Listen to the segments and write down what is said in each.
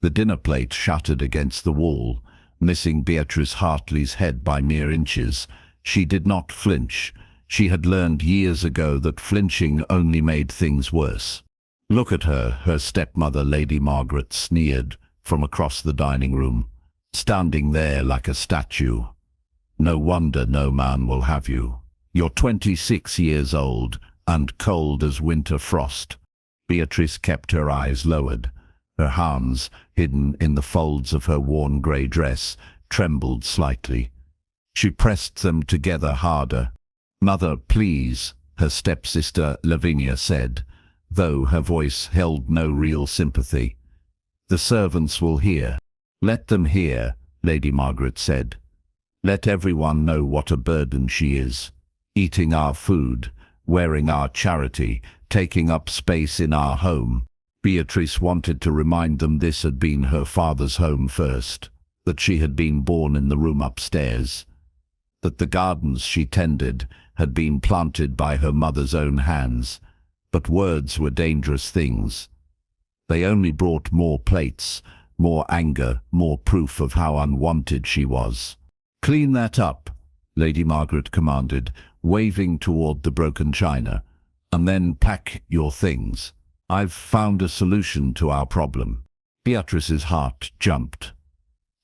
The dinner plate shattered against the wall, missing Beatrice Hartley's head by mere inches. She did not flinch. She had learned years ago that flinching only made things worse. "Look at her," her stepmother, Lady Margaret, sneered from across the dining room, "standing there like a statue. No wonder no man will have you. You're 26 years old and cold as winter frost." Beatrice kept her eyes lowered. Her hands, hidden in the folds of her worn grey dress, trembled slightly. She pressed them together harder. "Mother, please," her stepsister Lavinia said, though her voice held no real sympathy. "The servants will hear." "Let them hear," Lady Margaret said. "Let everyone know what a burden she is. Eating our food, wearing our charity, taking up space in our home." Beatrice wanted to remind them this had been her father's home first, that she had been born in the room upstairs, that the gardens she tended had been planted by her mother's own hands. But words were dangerous things. They only brought more plates, more anger, more proof of how unwanted she was. "Clean that up," Lady Margaret commanded, waving toward the broken china, "and then pack your things. I've found a solution to our problem." Beatrice's heart jumped.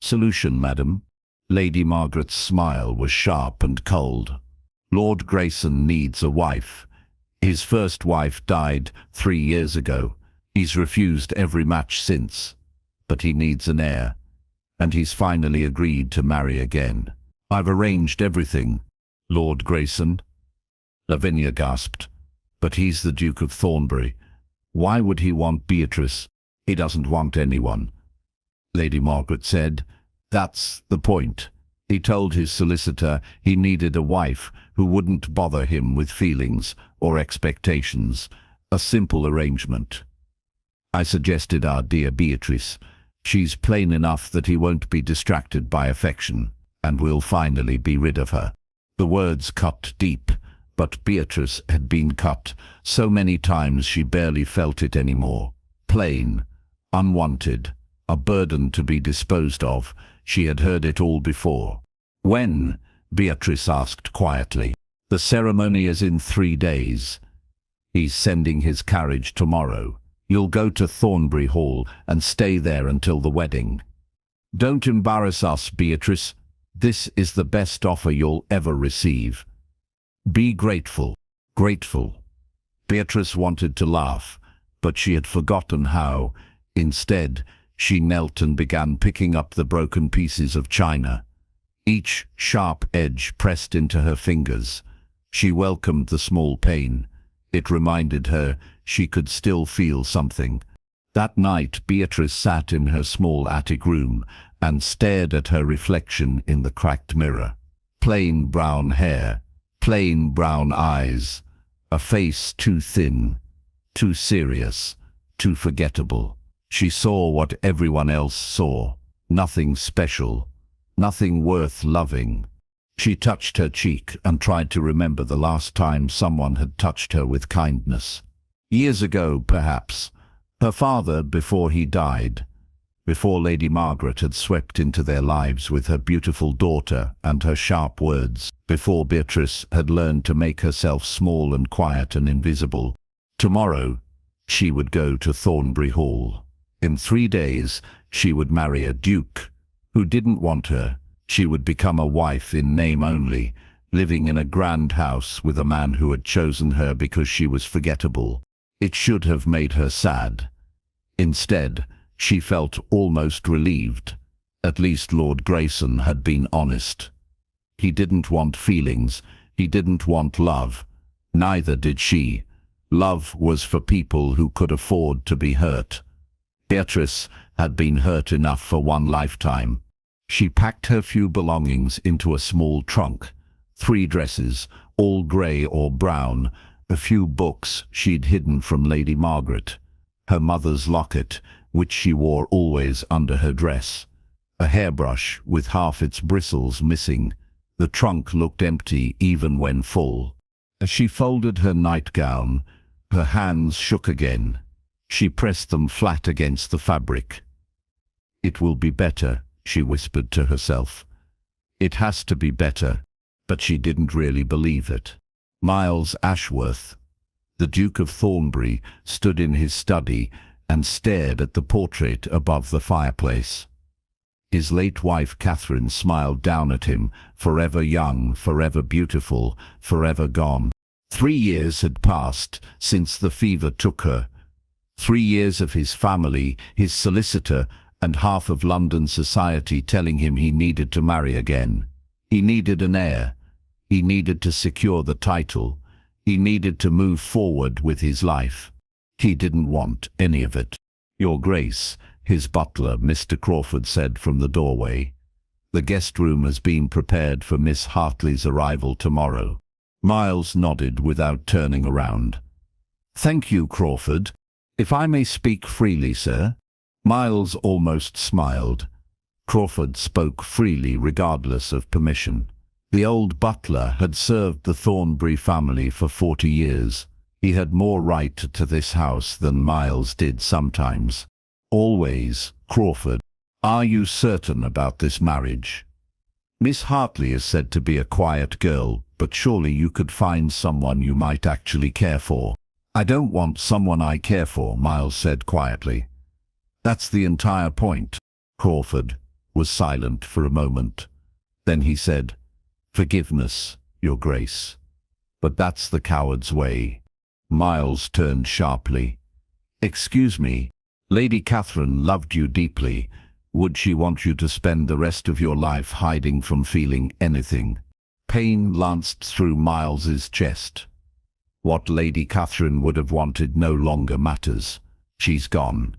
"Solution, madam?" Lady Margaret's smile was sharp and cold. "Lord Grayson needs a wife. His first wife died 3 years ago. He's refused every match since. But he needs an heir, and he's finally agreed to marry again. I've arranged everything." "Lord Grayson?" Lavinia gasped. "But he's the Duke of Thornbury. Why would he want Beatrice?" "He doesn't want anyone," Lady Margaret said. "That's the point. He told his solicitor he needed a wife who wouldn't bother him with feelings or expectations. A simple arrangement. I suggested our dear Beatrice. She's plain enough that he won't be distracted by affection, and we'll finally be rid of her." The words cut deep, but Beatrice had been cut so many times she barely felt it anymore. Plain, unwanted, a burden to be disposed of. She had heard it all before. "When?" Beatrice asked quietly. "The ceremony is in 3 days. He's sending his carriage tomorrow. You'll go to Thornbury Hall and stay there until the wedding. Don't embarrass us, Beatrice. This is the best offer you'll ever receive. Be grateful." Grateful. Beatrice wanted to laugh, but she had forgotten how. Instead, she knelt and began picking up the broken pieces of china. Each sharp edge pressed into her fingers. She welcomed the small pain. It reminded her she could still feel something. That night, Beatrice sat in her small attic room and stared at her reflection in the cracked mirror. Plain brown hair, plain brown eyes, a face too thin, too serious, too forgettable. She saw what everyone else saw. Nothing special, nothing worth loving. She touched her cheek and tried to remember the last time someone had touched her with kindness. Years ago, perhaps. Her father, before he died. Before Lady Margaret had swept into their lives with her beautiful daughter and her sharp words. Before Beatrice had learned to make herself small and quiet and invisible. Tomorrow, she would go to Thornbury Hall. In 3 days, she would marry a duke who didn't want her. She would become a wife in name only, living in a grand house with a man who had chosen her because she was forgettable. It should have made her sad. Instead, she felt almost relieved. At least Lord Grayson had been honest. He didn't want feelings. He didn't want love. Neither did she. Love was for people who could afford to be hurt. Beatrice had been hurt enough for one lifetime. She packed her few belongings into a small trunk. 3 dresses, all grey or brown, a few books she'd hidden from Lady Margaret, her mother's locket, which she wore always under her dress, a hairbrush with half its bristles missing. The trunk looked empty even when full. As she folded her nightgown, her hands shook again. She pressed them flat against the fabric. It will be better, she whispered to herself. It has to be better. But she didn't really believe it. Miles Ashworth, the Duke of Thornbury, stood in his study and stared at the portrait above the fireplace. His late wife Catherine smiled down at him, forever young, forever beautiful, forever gone. 3 years had passed since the fever took her. 3 years of his family, his solicitor, and half of London society telling him he needed to marry again. He needed an heir. He needed to secure the title. He needed to move forward with his life. He didn't want any of it. "Your Grace," his butler, Mr. Crawford, said from the doorway. "The guest room has been prepared for Miss Hartley's arrival tomorrow." Miles nodded without turning around. "Thank you, Crawford. If I may speak freely, sir?" Miles almost smiled. Crawford spoke freely regardless of permission. The old butler had served the Thornbury family for 40 years. He had more right to this house than Miles did sometimes. "Always, Crawford. Are you certain about this marriage? Miss Hartley is said to be a quiet girl, but surely you could find someone you might actually care for." "I don't want someone I care for," Miles said quietly. "That's the entire point." Crawford was silent for a moment. Then he said, "Forgiveness, Your Grace. But that's the coward's way." Miles turned sharply. "Excuse me, Lady Catherine loved you deeply. Would she want you to spend the rest of your life hiding from feeling anything?" Pain lanced through Miles's chest. What Lady Catherine would have wanted no longer matters. She's gone.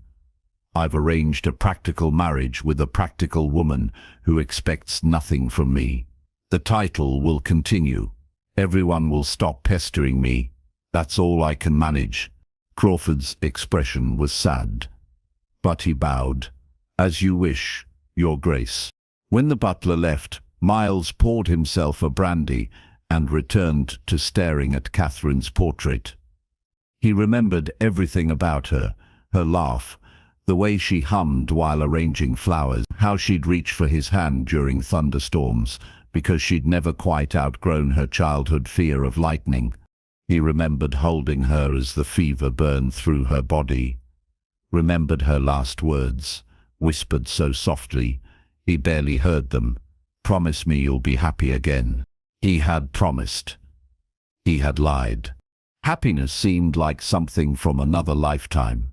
I've arranged a practical marriage with a practical woman who expects nothing from me. The title will continue. Everyone will stop pestering me. That's all I can manage." Crawford's expression was sad. But he bowed. "As you wish, Your Grace." When the butler left, Miles poured himself a brandy and returned to staring at Catherine's portrait. He remembered everything about her, her laugh, the way she hummed while arranging flowers, how she'd reach for his hand during thunderstorms, because she'd never quite outgrown her childhood fear of lightning. He remembered holding her as the fever burned through her body. Remembered her last words, whispered so softly, he barely heard them. "Promise me you'll be happy again." He had promised. He had lied. Happiness seemed like something from another lifetime.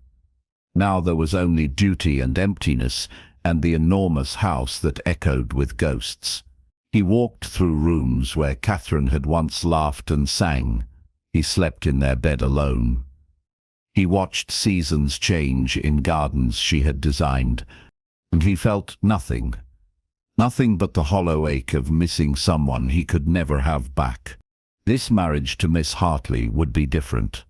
Now there was only duty and emptiness, and the enormous house that echoed with ghosts. He walked through rooms where Catherine had once laughed and sang. He slept in their bed alone. He watched seasons change in gardens she had designed, and he felt nothing. Nothing but the hollow ache of missing someone he could never have back. This marriage to Miss Hartley would be different.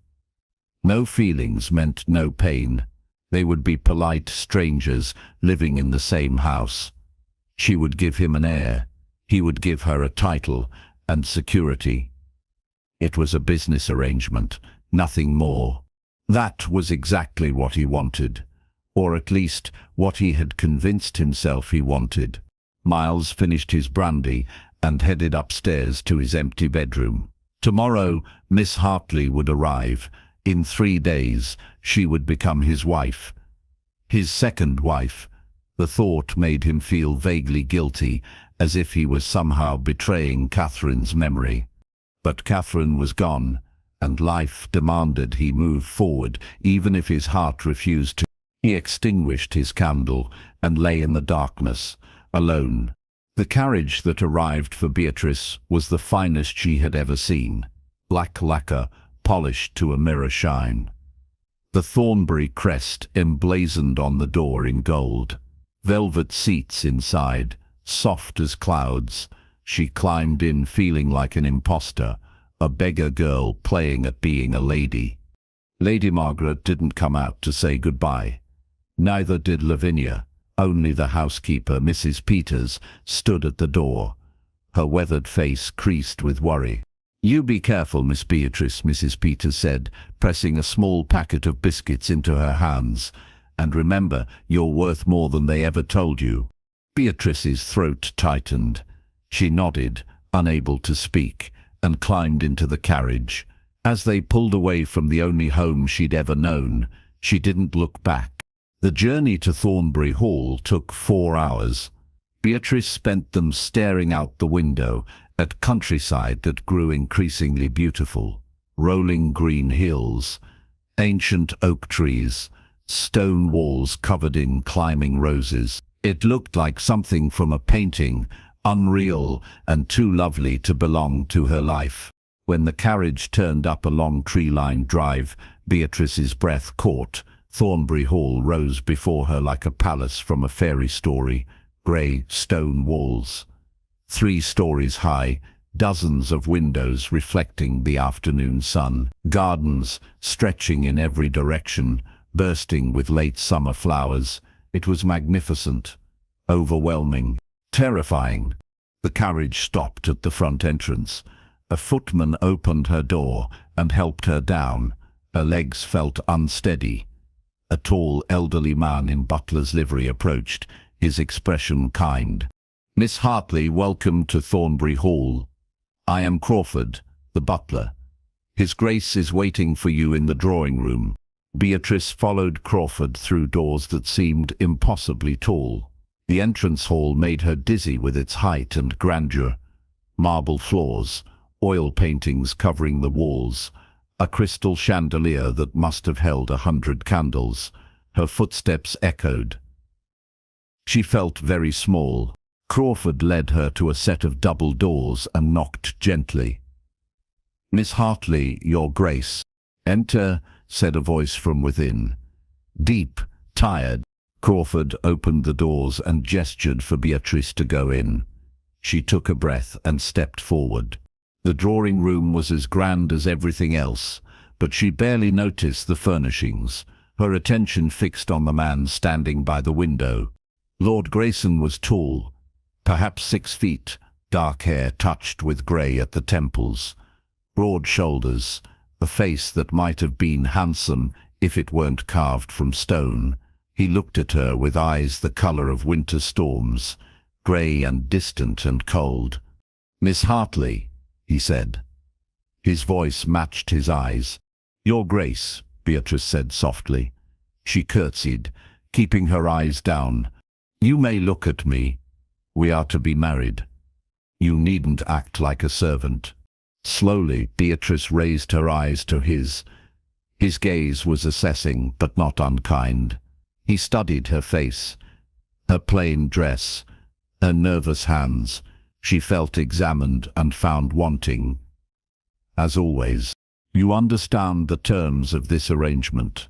No feelings meant no pain. They would be polite strangers living in the same house. She would give him an heir. He would give her a title and security. It was a business arrangement, nothing more. That was exactly what he wanted, or at least what he had convinced himself he wanted. Miles finished his brandy and headed upstairs to his empty bedroom. Tomorrow, Miss Hartley would arrive. In 3 days, she would become his wife. His second wife. The thought made him feel vaguely guilty, as if he was somehow betraying Catherine's memory. But Catherine was gone, and life demanded he move forward, even if his heart refused to. He extinguished his candle and lay in the darkness, alone. The carriage that arrived for Beatrice was the finest she had ever seen. Black lacquer, polished to a mirror shine. The Thornbury crest emblazoned on the door in gold. Velvet seats inside, soft as clouds. She climbed in feeling like an imposter, a beggar girl playing at being a lady. Lady Margaret didn't come out to say goodbye. Neither did Lavinia. Only the housekeeper, Mrs. Peters, stood at the door, her weathered face creased with worry. "You be careful, Miss Beatrice," Mrs. Peters said, pressing a small packet of biscuits into her hands. And remember, you're worth more than they ever told you." Beatrice's throat tightened. She nodded, unable to speak, and climbed into the carriage. As they pulled away from the only home she'd ever known, she didn't look back. The journey to Thornbury Hall took 4 hours. Beatrice spent them staring out the window at countryside that grew increasingly beautiful. Rolling green hills, ancient oak trees, stone walls covered in climbing roses. It looked like something from a painting, unreal and too lovely to belong to her life. When the carriage turned up a long tree-lined drive, Beatrice's breath caught. Thornbury Hall rose before her like a palace from a fairy story. Grey stone walls, 3 stories high, dozens of windows reflecting the afternoon sun, gardens stretching in every direction, bursting with late summer flowers. It was magnificent, overwhelming, terrifying. The carriage stopped at the front entrance. A footman opened her door and helped her down. Her legs felt unsteady. A tall, elderly man in butler's livery approached, his expression kind. "Miss Hartley, welcome to Thornbury Hall. I am Crawford, the butler. His Grace is waiting for you in the drawing room." Beatrice followed Crawford through doors that seemed impossibly tall. The entrance hall made her dizzy with its height and grandeur. Marble floors, oil paintings covering the walls, a crystal chandelier that must have held 100 candles. Her footsteps echoed. She felt very small. Crawford led her to a set of double doors and knocked gently. "Miss Hartley, Your Grace." "Enter," said a voice from within. Deep, tired, Crawford opened the doors and gestured for Beatrice to go in. She took a breath and stepped forward. The drawing room was as grand as everything else, but she barely noticed the furnishings, her attention fixed on the man standing by the window. Lord Grayson was tall, perhaps 6 feet, dark hair touched with grey at the temples, broad shoulders, a face that might have been handsome if it weren't carved from stone. He looked at her with eyes the colour of winter storms, grey and distant and cold. "Miss Hartley," he said. His voice matched his eyes. "Your Grace," Beatrice said softly. She curtsied, keeping her eyes down. "You may look at me. We are to be married. You needn't act like a servant." Slowly, Beatrice raised her eyes to his. His gaze was assessing, but not unkind. He studied her face, her plain dress, her nervous hands. She felt examined and found wanting. As always. "You understand the terms of this arrangement?"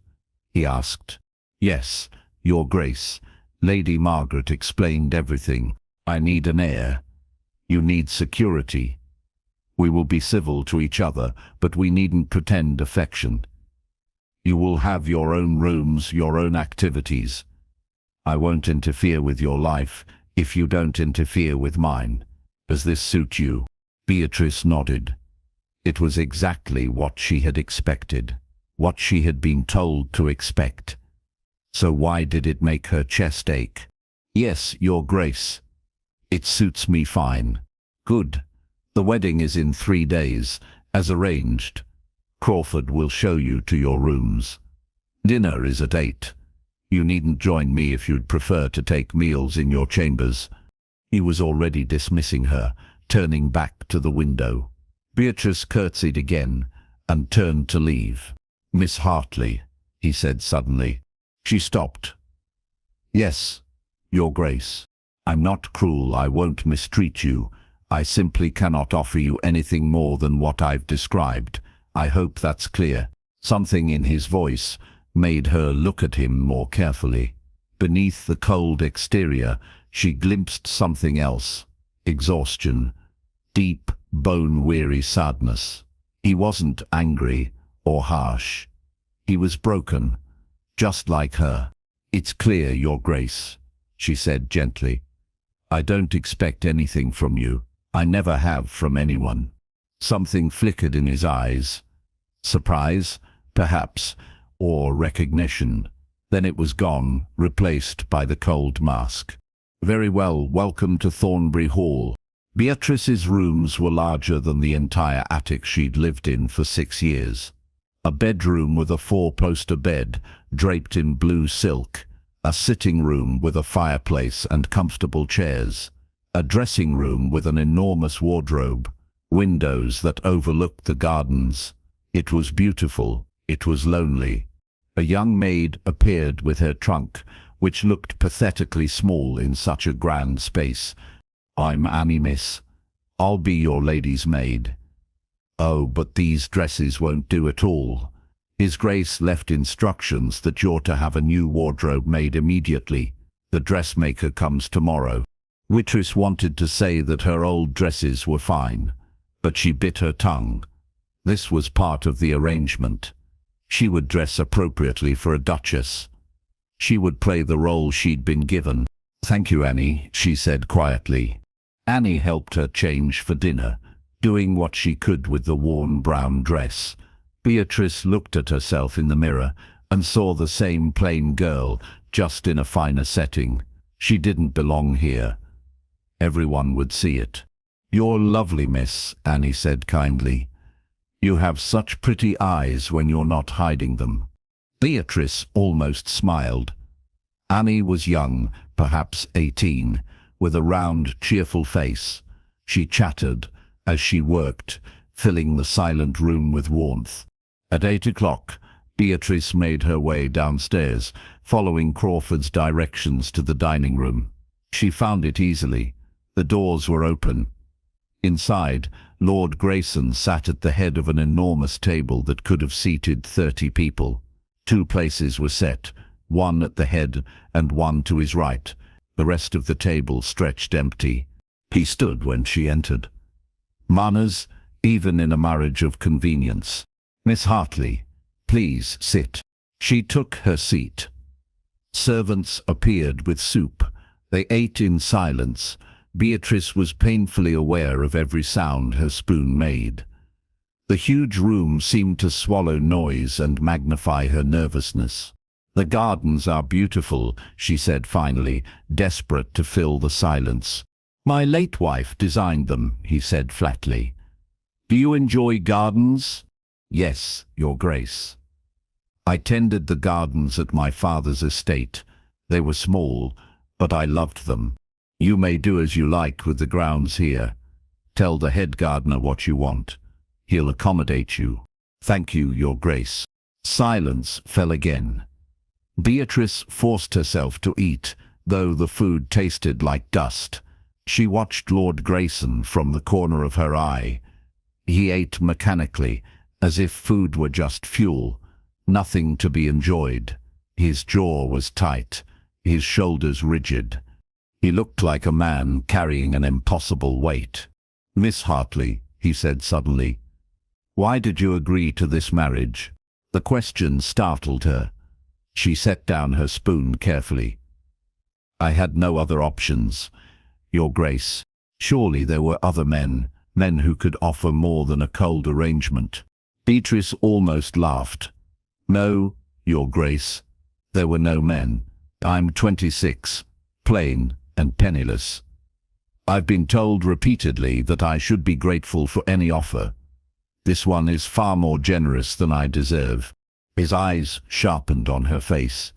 he asked. "Yes, Your Grace." Lady Margaret explained everything. "I need an heir. You need security. We will be civil to each other, but we needn't pretend affection. You will have your own rooms, your own activities. I won't interfere with your life if you don't interfere with mine. Does this suit you?" Beatrice nodded. It was exactly what she had expected, what she had been told to expect. So why did it make her chest ache? "Yes, Your Grace. It suits me fine." "Good. The wedding is in 3 days, as arranged. Crawford will show you to your rooms. Dinner is at 8. You needn't join me if you'd prefer to take meals in your chambers." He was already dismissing her, turning back to the window. Beatrice curtsied again and turned to leave. "Miss Hartley," he said suddenly. She stopped. "Yes, Your Grace. I'm not cruel, I won't mistreat you. I simply cannot offer you anything more than what I've described. I hope that's clear." Something in his voice made her look at him more carefully. Beneath the cold exterior, she glimpsed something else. Exhaustion. Deep, bone-weary sadness. He wasn't angry or harsh. He was broken, just like her. "It's clear, Your Grace," she said gently. "I don't expect anything from you. I never have from anyone." Something flickered in his eyes. Surprise, perhaps, or recognition. Then it was gone, replaced by the cold mask. Very well, welcome to Thornbury Hall. Beatrice's rooms were larger than the entire attic she'd lived in for 6 years. A bedroom with a 4-poster bed, draped in blue silk. A sitting room with a fireplace and comfortable chairs. A dressing room with an enormous wardrobe. Windows that overlooked the gardens. It was beautiful. It was lonely. A young maid appeared with her trunk, which looked pathetically small in such a grand space. "I'm Annie, miss. I'll be your lady's maid." "Oh, but these dresses won't do at all. His Grace left instructions that you're to have a new wardrobe made immediately. The dressmaker comes tomorrow." Beatrice wanted to say that her old dresses were fine, but she bit her tongue. This was part of the arrangement. She would dress appropriately for a duchess. She would play the role she'd been given. "Thank you, Annie," she said quietly. Annie helped her change for dinner, doing what she could with the worn brown dress. Beatrice looked at herself in the mirror and saw the same plain girl, just in a finer setting. She didn't belong here. Everyone would see it. "You're lovely, miss," Annie said kindly. "You have such pretty eyes when you're not hiding them." Beatrice almost smiled. Annie was young, perhaps 18, with a round, cheerful face. She chattered as she worked, filling the silent room with warmth. At 8 o'clock, Beatrice made her way downstairs, following Crawford's directions to the dining room. She found it easily. The doors were open. Inside, Lord Grayson sat at the head of an enormous table that could have seated 30 people. 2 places were set, one at the head and one to his right. The rest of the table stretched empty. He stood when she entered. Manners, even in a marriage of convenience. "Miss Hartley, please sit." She took her seat. Servants appeared with soup. They ate in silence. Beatrice was painfully aware of every sound her spoon made. The huge room seemed to swallow noise and magnify her nervousness. "The gardens are beautiful," she said finally, desperate to fill the silence. "My late wife designed them," he said flatly. "Do you enjoy gardens?" "Yes, Your Grace. I tended the gardens at my father's estate. They were small, but I loved them. You may do as you like with the grounds here. Tell the head gardener what you want. He'll accommodate you." "Thank you, Your Grace." Silence fell again. Beatrice forced herself to eat, though the food tasted like dust. She watched Lord Grayson from the corner of her eye. He ate mechanically, as if food were just fuel, nothing to be enjoyed. His jaw was tight, his shoulders rigid. He looked like a man carrying an impossible weight. "Miss Hartley," he said suddenly, "why did you agree to this marriage?" The question startled her. She set down her spoon carefully. "I had no other options, Your Grace. Surely there were other men who could offer more than a cold arrangement." Beatrice almost laughed. "No, Your Grace. There were no men. I'm 26, plain and penniless. I've been told repeatedly that I should be grateful for any offer. This one is far more generous than I deserve." His eyes sharpened on her face.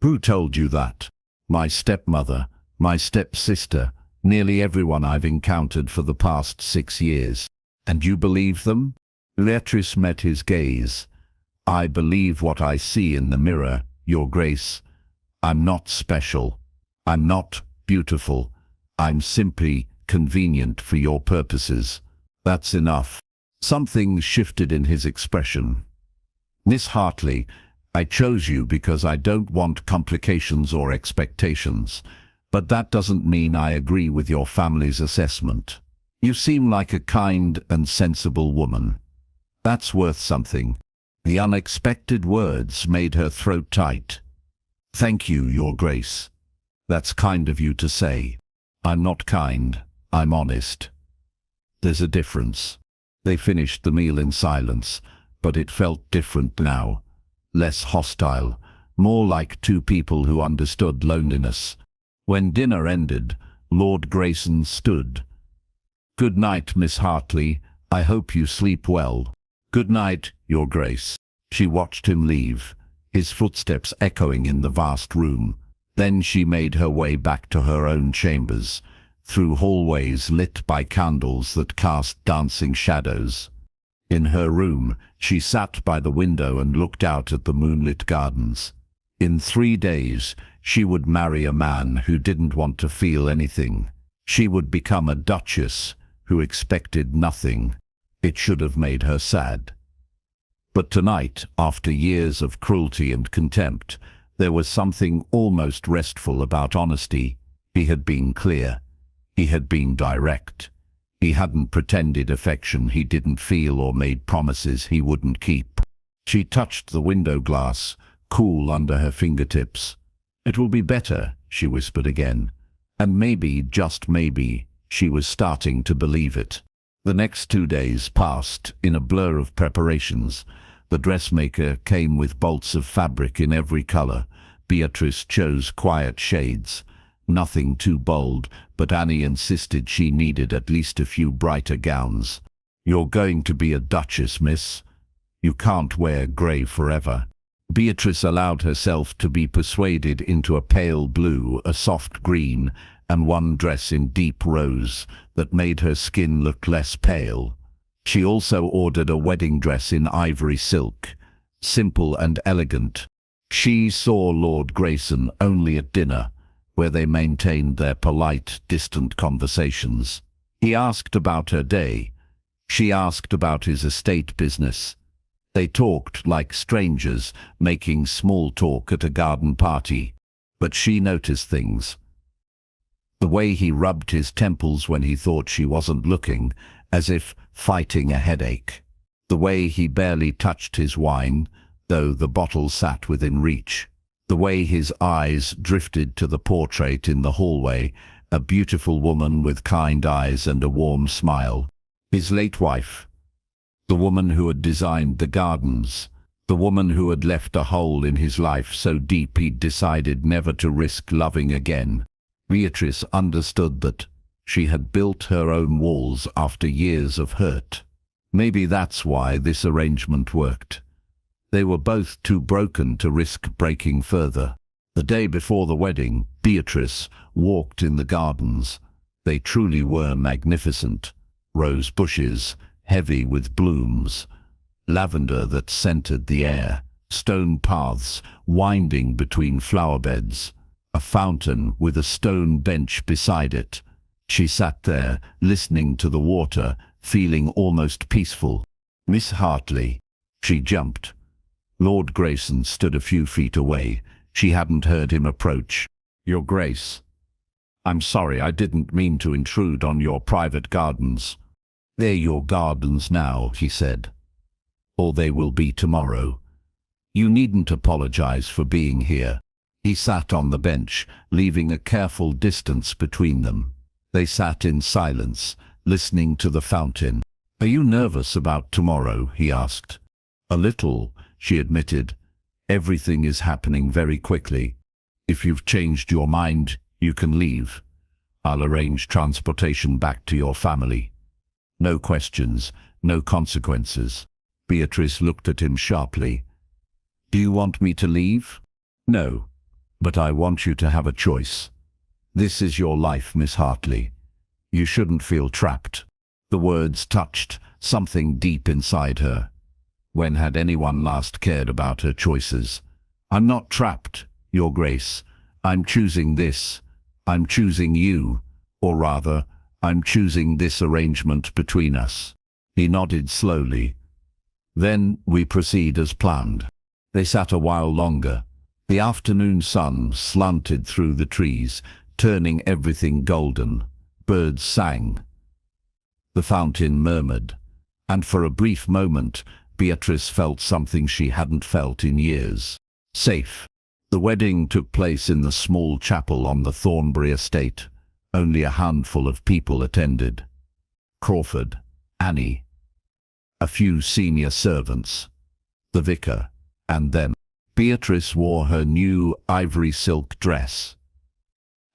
"Who told you that?" "My stepmother, my stepsister, nearly everyone I've encountered for the past 6 years." "And you believe them?" Beatrice met his gaze. "I believe what I see in the mirror, Your Grace. I'm not special. I'm not beautiful. I'm simply convenient for your purposes. That's enough." Something shifted in his expression. "Miss Hartley, I chose you because I don't want complications or expectations, but that doesn't mean I agree with your family's assessment. You seem like a kind and sensible woman. That's worth something." The unexpected words made her throat tight. "Thank you, Your Grace. That's kind of you to say." "I'm not kind. I'm honest. There's a difference." They finished the meal in silence, but it felt different now. Less hostile, more like two people who understood loneliness. When dinner ended, Lord Grayson stood. "Good night, Miss Hartley. I hope you sleep well." "Good night, Your Grace." She watched him leave, his footsteps echoing in the vast room. Then she made her way back to her own chambers, through hallways lit by candles that cast dancing shadows. In her room, she sat by the window and looked out at the moonlit gardens. In 3 days, she would marry a man who didn't want to feel anything. She would become a duchess who expected nothing. It should have made her sad. But tonight, after years of cruelty and contempt, there was something almost restful about honesty. He had been clear. He had been direct. He hadn't pretended affection he didn't feel or made promises he wouldn't keep. She touched the window glass, cool under her fingertips. "It will be better," she whispered again. And maybe, just maybe, she was starting to believe it. The next 2 days passed in a blur of preparations. The dressmaker came with bolts of fabric in every color. Beatrice chose quiet shades. Nothing too bold, but Annie insisted she needed at least a few brighter gowns. "You're going to be a duchess, miss. You can't wear grey forever." Beatrice allowed herself to be persuaded into a pale blue, a soft green, and one dress in deep rose that made her skin look less pale. She also ordered a wedding dress in ivory silk, simple and elegant. She saw Lord Grayson only at dinner, where they maintained their polite, distant conversations. He asked about her day. She asked about his estate business. They talked like strangers, making small talk at a garden party. But she noticed things. The way he rubbed his temples when he thought she wasn't looking, as if fighting a headache. The way he barely touched his wine, though the bottle sat within reach. The way his eyes drifted to the portrait in the hallway, a beautiful woman with kind eyes and a warm smile. His late wife. The woman who had designed the gardens. The woman who had left a hole in his life so deep he'd decided never to risk loving again. Beatrice understood that. She had built her own walls after years of hurt. Maybe that's why this arrangement worked. They were both too broken to risk breaking further. The day before the wedding, Beatrice walked in the gardens. They truly were magnificent. Rose bushes, heavy with blooms, lavender that scented the air, stone paths winding between flower beds, a fountain with a stone bench beside it. She sat there, listening to the water, feeling almost peaceful. "Miss Hartley." She jumped. Lord Grayson stood a few feet away. She hadn't heard him approach. "Your Grace, I'm sorry, I didn't mean to intrude on your private gardens." "They're your gardens now," he said. "Or they will be tomorrow. You needn't apologize for being here." He sat on the bench, leaving a careful distance between them. They sat in silence, listening to the fountain. "Are you nervous about tomorrow?" he asked. "A little," she admitted. "Everything is happening very quickly. If you've changed your mind, you can leave. I'll arrange transportation back to your family. No questions, no consequences." Beatrice looked at him sharply. "Do you want me to leave?" "No, but I want you to have a choice. This is your life, Miss Hartley. You shouldn't feel trapped." The words touched something deep inside her. When had anyone last cared about her choices? "I'm not trapped, Your Grace. I'm choosing this. I'm choosing you. Or rather, I'm choosing this arrangement between us." He nodded slowly. "Then we proceed as planned." They sat a while longer. The afternoon sun slanted through the trees, turning everything golden. Birds sang. The fountain murmured. And for a brief moment, Beatrice felt something she hadn't felt in years. Safe. The wedding took place in the small chapel on the Thornbury estate. Only a handful of people attended. Crawford, Annie, a few senior servants, the vicar, and them. Beatrice wore her new ivory silk dress.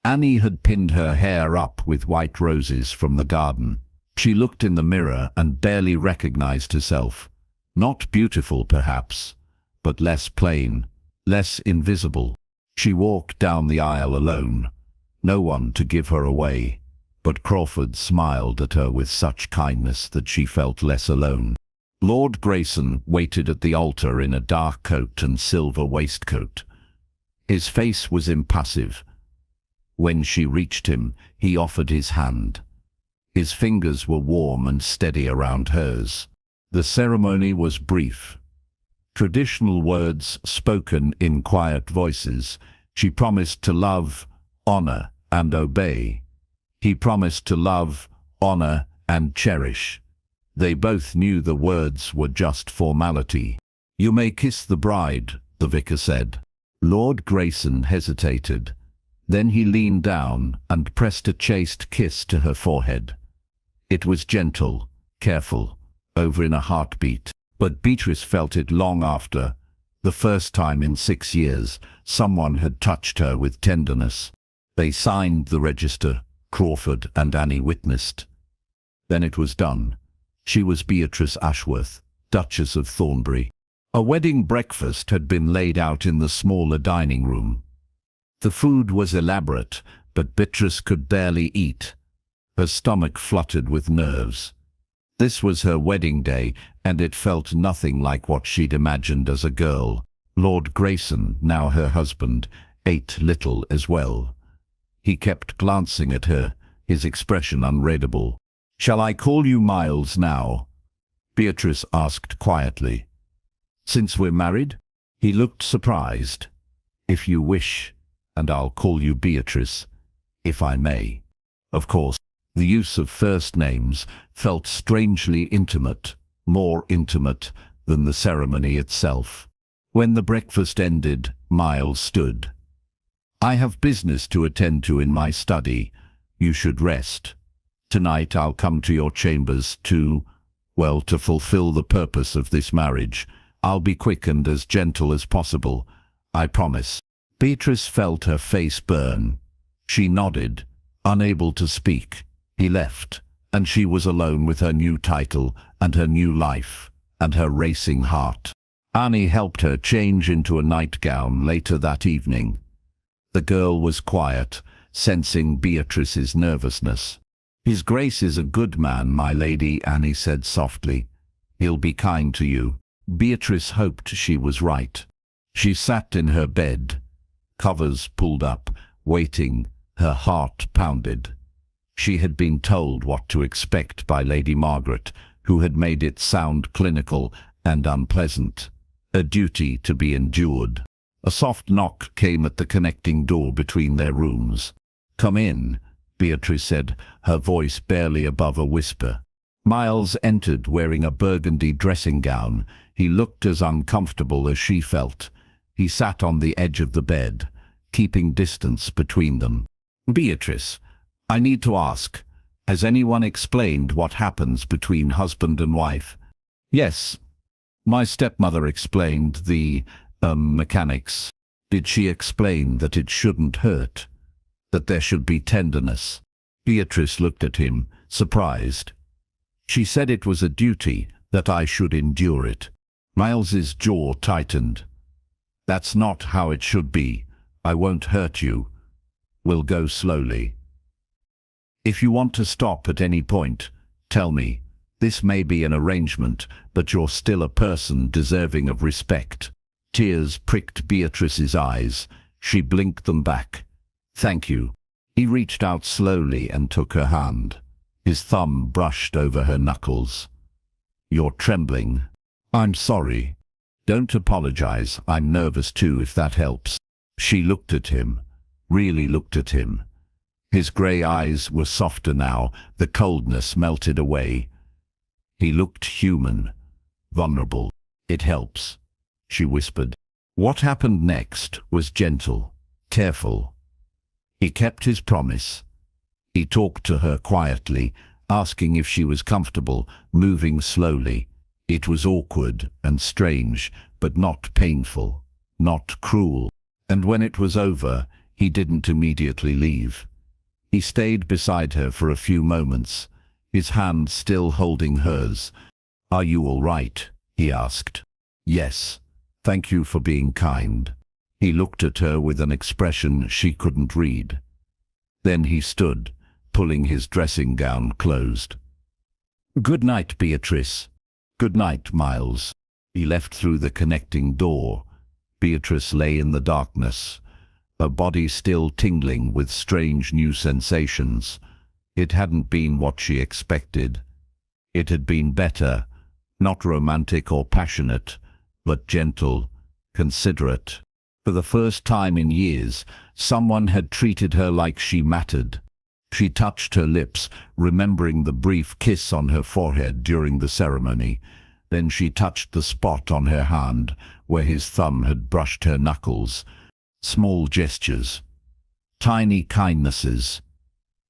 Annie had pinned her hair up with white roses from the garden. She looked in the mirror and barely recognized herself. Not beautiful, perhaps, but less plain, less invisible. She walked down the aisle alone, no one to give her away, but Crawford smiled at her with such kindness that she felt less alone. Lord Grayson waited at the altar in a dark coat and silver waistcoat. His face was impassive. When she reached him, he offered his hand. His fingers were warm and steady around hers. The ceremony was brief. Traditional words spoken in quiet voices. She promised to love, honor, and obey. He promised to love, honor, and cherish. They both knew the words were just formality. "You may kiss the bride," the vicar said. Lord Grayson hesitated. Then he leaned down and pressed a chaste kiss to her forehead. It was gentle, careful, over in a heartbeat. But Beatrice felt it long after. The first time in 6 years, someone had touched her with tenderness. They signed the register. Crawford and Annie witnessed. Then it was done. She was Beatrice Ashworth, Duchess of Thornbury. A wedding breakfast had been laid out in the smaller dining room. The food was elaborate, but Beatrice could barely eat. Her stomach fluttered with nerves. This was her wedding day, and it felt nothing like what she'd imagined as a girl. Lord Grayson, now her husband, ate little as well. He kept glancing at her, his expression unreadable. "Shall I call you Miles now?" Beatrice asked quietly. "Since we're married?" He looked surprised. "If you wish, and I'll call you Beatrice, if I may." Of course, the use of first names felt strangely intimate, more intimate than the ceremony itself. When the breakfast ended, Miles stood. "I have business to attend to in my study. You should rest. Tonight I'll come to your chambers to fulfill the purpose of this marriage. I'll be quick and as gentle as possible, I promise." Beatrice felt her face burn. She nodded, unable to speak. He left, and she was alone with her new title and her new life and her racing heart. Annie helped her change into a nightgown later that evening. The girl was quiet, sensing Beatrice's nervousness. "His Grace is a good man, my lady," Annie said softly. "He'll be kind to you." Beatrice hoped she was right. She sat in her bed, covers pulled up, waiting, her heart pounded. She had been told what to expect by Lady Margaret, who had made it sound clinical and unpleasant, a duty to be endured. A soft knock came at the connecting door between their rooms. "Come in," Beatrice said, her voice barely above a whisper. Miles entered wearing a burgundy dressing gown. He looked as uncomfortable as she felt. He sat on the edge of the bed, keeping distance between them. "Beatrice, I need to ask, has anyone explained what happens between husband and wife?" "Yes. My stepmother explained the mechanics." "Did she explain that it shouldn't hurt? That there should be tenderness?" Beatrice looked at him, surprised. "She said it was a duty, that I should endure it." Miles's jaw tightened. "That's not how it should be. I won't hurt you. We'll go slowly. If you want to stop at any point, tell me. This may be an arrangement, but you're still a person deserving of respect." Tears pricked Beatrice's eyes. She blinked them back. "Thank you." He reached out slowly and took her hand. His thumb brushed over her knuckles. "You're trembling." "I'm sorry." "Don't apologize. I'm nervous too, if that helps." She looked at him, really looked at him. His grey eyes were softer now, the coldness melted away. He looked human, vulnerable. "It helps," she whispered. What happened next was gentle, careful. He kept his promise. He talked to her quietly, asking if she was comfortable, moving slowly. It was awkward and strange, but not painful. not cruel. And when it was over, he didn't immediately leave. He stayed beside her for a few moments, his hand still holding hers. "Are you all right?" he asked. "Yes. Thank you for being kind." He looked at her with an expression she couldn't read. Then he stood, pulling his dressing gown closed. "Good night, Beatrice." "Good night, Miles." He left through the connecting door. Beatrice lay in the darkness, her body still tingling with strange new sensations. It hadn't been what she expected. It had been better, not romantic or passionate, but gentle, considerate. For the first time in years, someone had treated her like she mattered. She touched her lips, remembering the brief kiss on her forehead during the ceremony. Then she touched the spot on her hand where his thumb had brushed her knuckles. Small gestures, tiny kindnesses.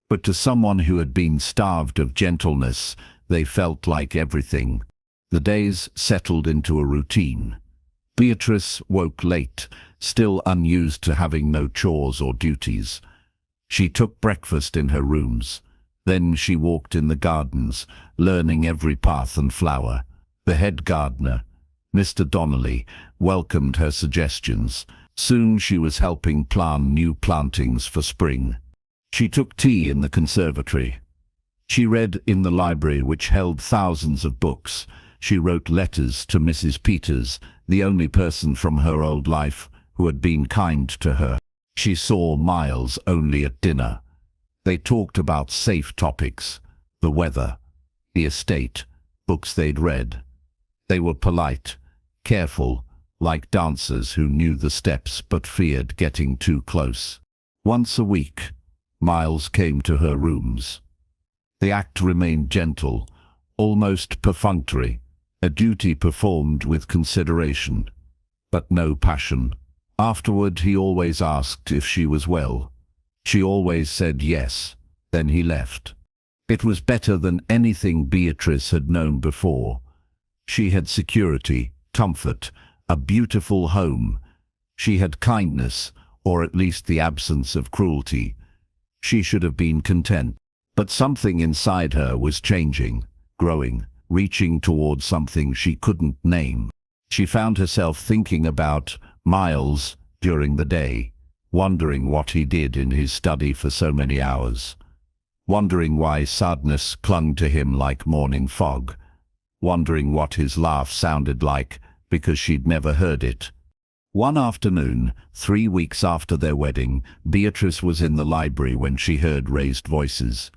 But to someone who had been starved of gentleness, they felt like everything. The days settled into a routine. Beatrice woke late, still unused to having no chores or duties. She took breakfast in her rooms. Then she walked in the gardens, learning every path and flower. The head gardener, Mr. Donnelly, welcomed her suggestions. Soon she was helping plan new plantings for spring. She took tea in the conservatory. She read in the library, which held thousands of books. She wrote letters to Mrs. Peters, the only person from her old life who had been kind to her. She saw Miles only at dinner. They talked about safe topics, the weather, the estate, books they'd read. They were polite, careful, like dancers who knew the steps but feared getting too close. Once a week, Miles came to her rooms. The act remained gentle, almost perfunctory, a duty performed with consideration, but no passion. Afterward, he always asked if she was well. She always said yes. Then he left. It was better than anything Beatrice had known before. She had security, comfort, a beautiful home. She had kindness, or at least the absence of cruelty. She should have been content. But something inside her was changing, growing, reaching toward something she couldn't name. She found herself thinking about Miles during the day, wondering what he did in his study for so many hours, wondering why sadness clung to him like morning fog, wondering what his laugh sounded like because she'd never heard it. One afternoon, 3 weeks after their wedding, Beatrice was in the library when she heard raised voices.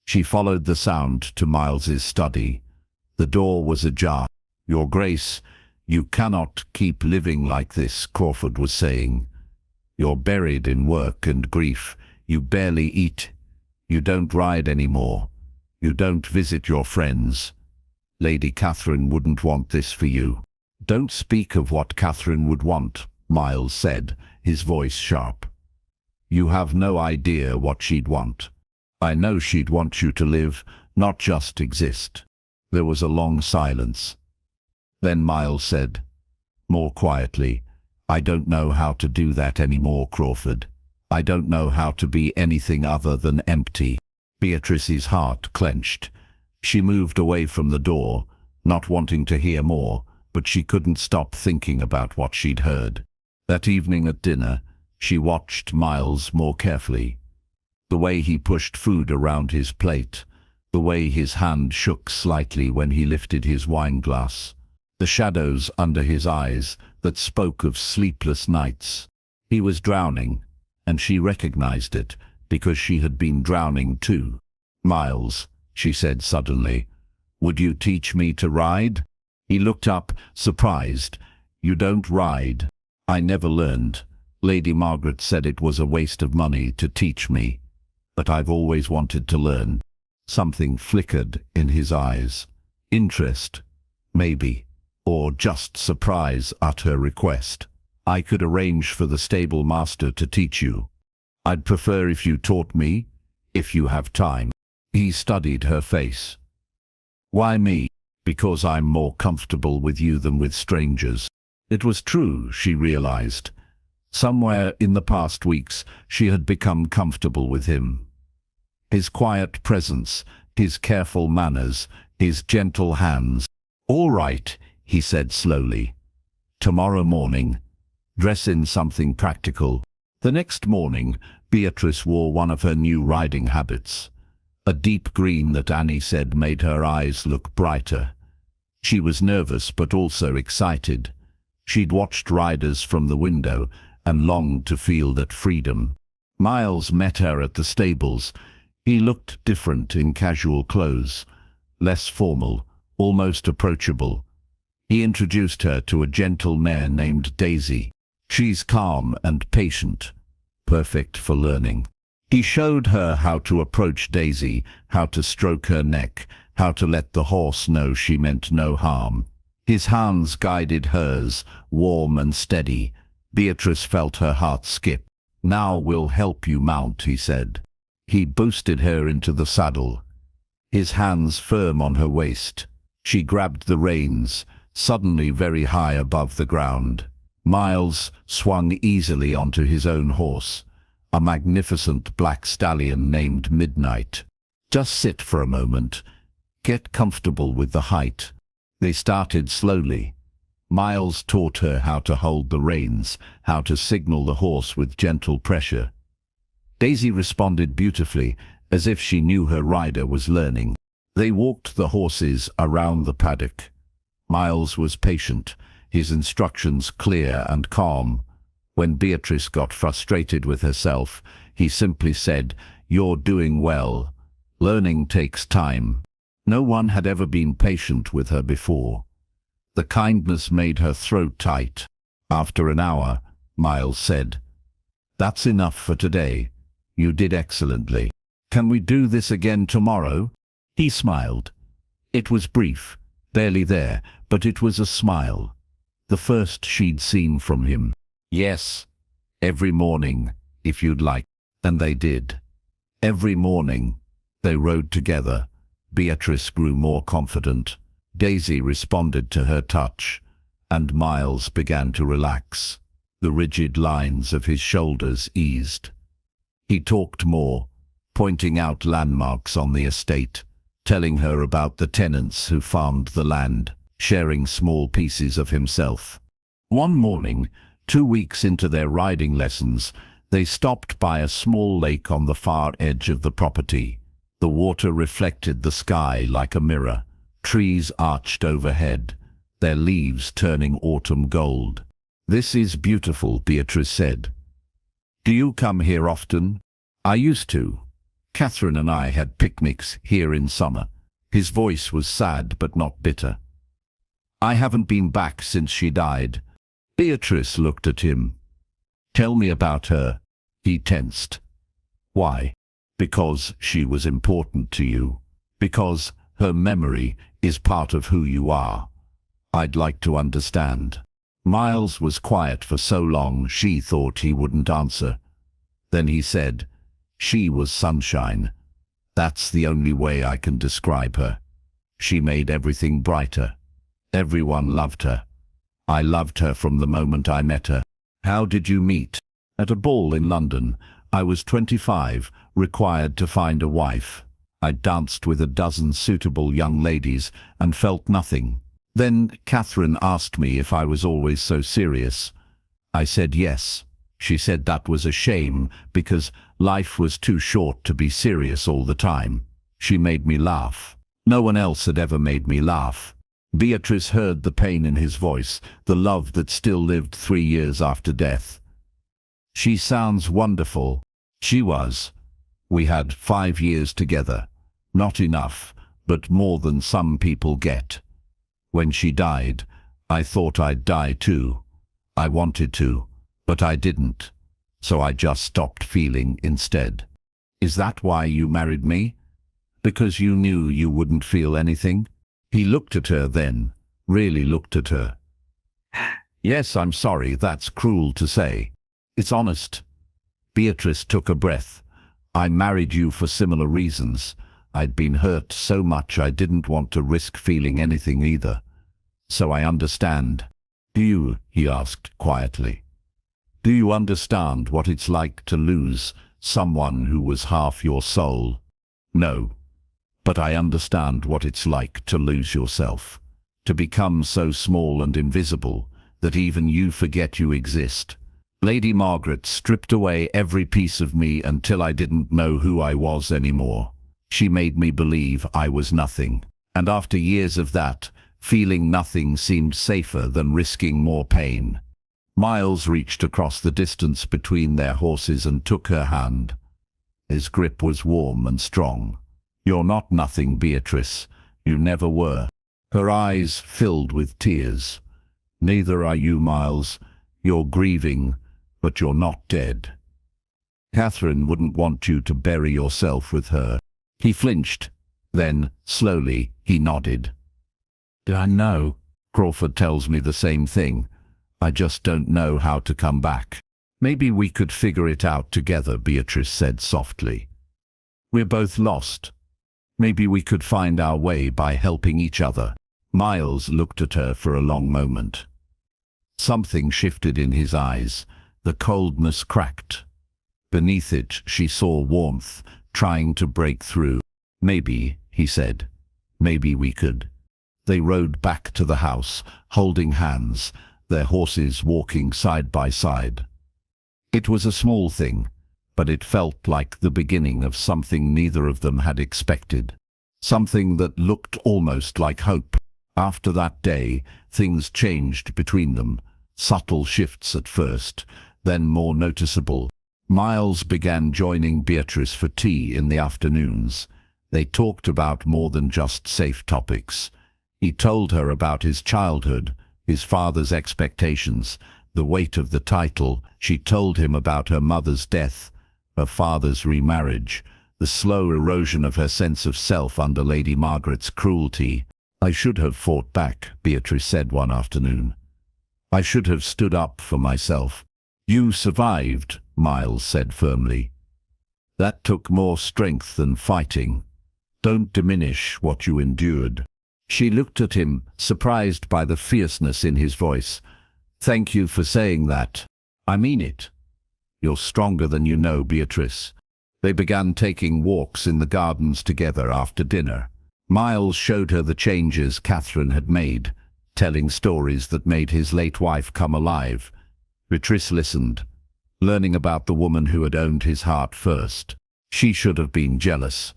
She followed the sound to Miles's study. The door was ajar. "Your Grace, you cannot keep living like this," Crawford was saying. "You're buried in work and grief. You barely eat. You don't ride anymore. You don't visit your friends. Lady Catherine wouldn't want this for you." "Don't speak of what Catherine would want," Miles said, his voice sharp. "You have no idea what she'd want. I know she'd want you to live, not just exist." There was a long silence. Then Miles said, more quietly, "I don't know how to do that anymore, Crawford. I don't know how to be anything other than empty." Beatrice's heart clenched. She moved away from the door, not wanting to hear more, but she couldn't stop thinking about what she'd heard. That evening at dinner, she watched Miles more carefully. The way he pushed food around his plate, the way his hand shook slightly when he lifted his wine glass, the shadows under his eyes that spoke of sleepless nights. He was drowning, and she recognized it because she had been drowning too. "Miles," she said suddenly, "would you teach me to ride?" He looked up, surprised. "You don't ride?" "I never learned. Lady Margaret said it was a waste of money to teach me. But I've always wanted to learn." Something flickered in his eyes. Interest, maybe, or just surprise at her request. "I could arrange for the stable master to teach you. I'd prefer if you taught me, if you have time." He studied her face. "Why me?" "Because I'm more comfortable with you than with strangers." It was true, she realized. Somewhere in the past weeks, she had become comfortable with him. His quiet presence, his careful manners, his gentle hands. "All right," he said slowly. "Tomorrow morning, dress in something practical." The next morning, Beatrice wore one of her new riding habits, a deep green that Annie said made her eyes look brighter. She was nervous but also excited. She'd watched riders from the window and longed to feel that freedom. Miles met her at the stables. He looked different in casual clothes, less formal, almost approachable. He introduced her to a gentle mare named Daisy. "She's calm and patient, perfect for learning." He showed her how to approach Daisy, how to stroke her neck, how to let the horse know she meant no harm. His hands guided hers, warm and steady. Beatrice felt her heart skip. "Now we'll help you mount," he said. He boosted her into the saddle, his hands firm on her waist. She grabbed the reins, suddenly very high above the ground. Miles swung easily onto his own horse, a magnificent black stallion named Midnight. "Just sit for a moment. Get comfortable with the height." They started slowly. Miles taught her how to hold the reins, how to signal the horse with gentle pressure. Daisy responded beautifully, as if she knew her rider was learning. They walked the horses around the paddock. Miles was patient, his instructions clear and calm. When Beatrice got frustrated with herself, he simply said, "You're doing well. Learning takes time." No one had ever been patient with her before. The kindness made her throat tight. After an hour, Miles said, "That's enough for today. You did excellently. Can we do this again tomorrow?" He smiled. It was brief, barely there, but it was a smile, the first she'd seen from him. "Yes, every morning, if you'd like." And they did. Every morning, they rode together. Beatrice grew more confident. Daisy responded to her touch, and Miles began to relax. The rigid lines of his shoulders eased. He talked more, pointing out landmarks on the estate, telling her about the tenants who farmed the land, sharing small pieces of himself. One morning, 2 weeks into their riding lessons, they stopped by a small lake on the far edge of the property. The water reflected the sky like a mirror. Trees arched overhead, their leaves turning autumn gold. "This is beautiful," Beatrice said. "Do you come here often?" "I used to. Catherine and I had picnics here in summer." His voice was sad but not bitter. "I haven't been back since she died." Beatrice looked at him. "Tell me about her." He tensed. "Why?" "Because she was important to you. Because her memory is part of who you are. I'd like to understand." Miles was quiet for so long she thought he wouldn't answer. Then he said, "She was sunshine. That's the only way I can describe her. She made everything brighter. Everyone loved her. I loved her from the moment I met her." "How did you meet?" "At a ball in London. I was 25, required to find a wife. I danced with a dozen suitable young ladies and felt nothing. Then Catherine asked me if I was always so serious. I said yes. She said that was a shame because life was too short to be serious all the time. She made me laugh. No one else had ever made me laugh." Beatrice heard the pain in his voice, the love that still lived 3 years after death. "She sounds wonderful." She was. We had 5 years together. Not enough, but more than some people get. When she died, I thought I'd die too. I wanted to, but I didn't. So I just stopped feeling instead. "Is that why you married me? Because you knew you wouldn't feel anything?" He looked at her then, really looked at her. "Yes, I'm sorry, that's cruel to say. It's honest." Beatrice took a breath. "I married you for similar reasons. I'd been hurt so much I didn't want to risk feeling anything either. So I understand." He asked quietly. Do you understand what it's like to lose someone who was half your soul? No, but I understand what it's like to lose yourself, to become so small and invisible that even you forget you exist. Lady Margaret stripped away every piece of me until I didn't know who I was anymore. She made me believe I was nothing. And after years of that, feeling nothing seemed safer than risking more pain. Miles reached across the distance between their horses and took her hand. His grip was warm and strong. You're not nothing, Beatrice. You never were. Her eyes filled with tears. Neither are you, Miles. You're grieving, but you're not dead. Catherine wouldn't want you to bury yourself with her. He flinched. Then, slowly, he nodded. I know. Crawford tells me the same thing. I just don't know how to come back. Maybe we could figure it out together, Beatrice said softly. We're both lost. Maybe we could find our way by helping each other. Miles looked at her for a long moment. Something shifted in his eyes. The coldness cracked. Beneath it, she saw warmth, trying to break through. Maybe, he said. Maybe we could. They rode back to the house, holding hands, their horses walking side by side. It was a small thing, but it felt like the beginning of something neither of them had expected. Something that looked almost like hope. After that day, things changed between them. Subtle shifts at first, then more noticeable. Miles began joining Beatrice for tea in the afternoons. They talked about more than just safe topics. He told her about his childhood, his father's expectations, the weight of the title. She told him about her mother's death, her father's remarriage, the slow erosion of her sense of self under Lady Margaret's cruelty. I should have fought back, Beatrice said one afternoon. I should have stood up for myself. You survived, Miles said firmly. That took more strength than fighting. Don't diminish what you endured. She looked at him, surprised by the fierceness in his voice. Thank you for saying that. I mean it. You're stronger than you know, Beatrice. They began taking walks in the gardens together after dinner. Miles showed her the changes Catherine had made, telling stories that made his late wife come alive. Beatrice listened, learning about the woman who had owned his heart first. She should have been jealous.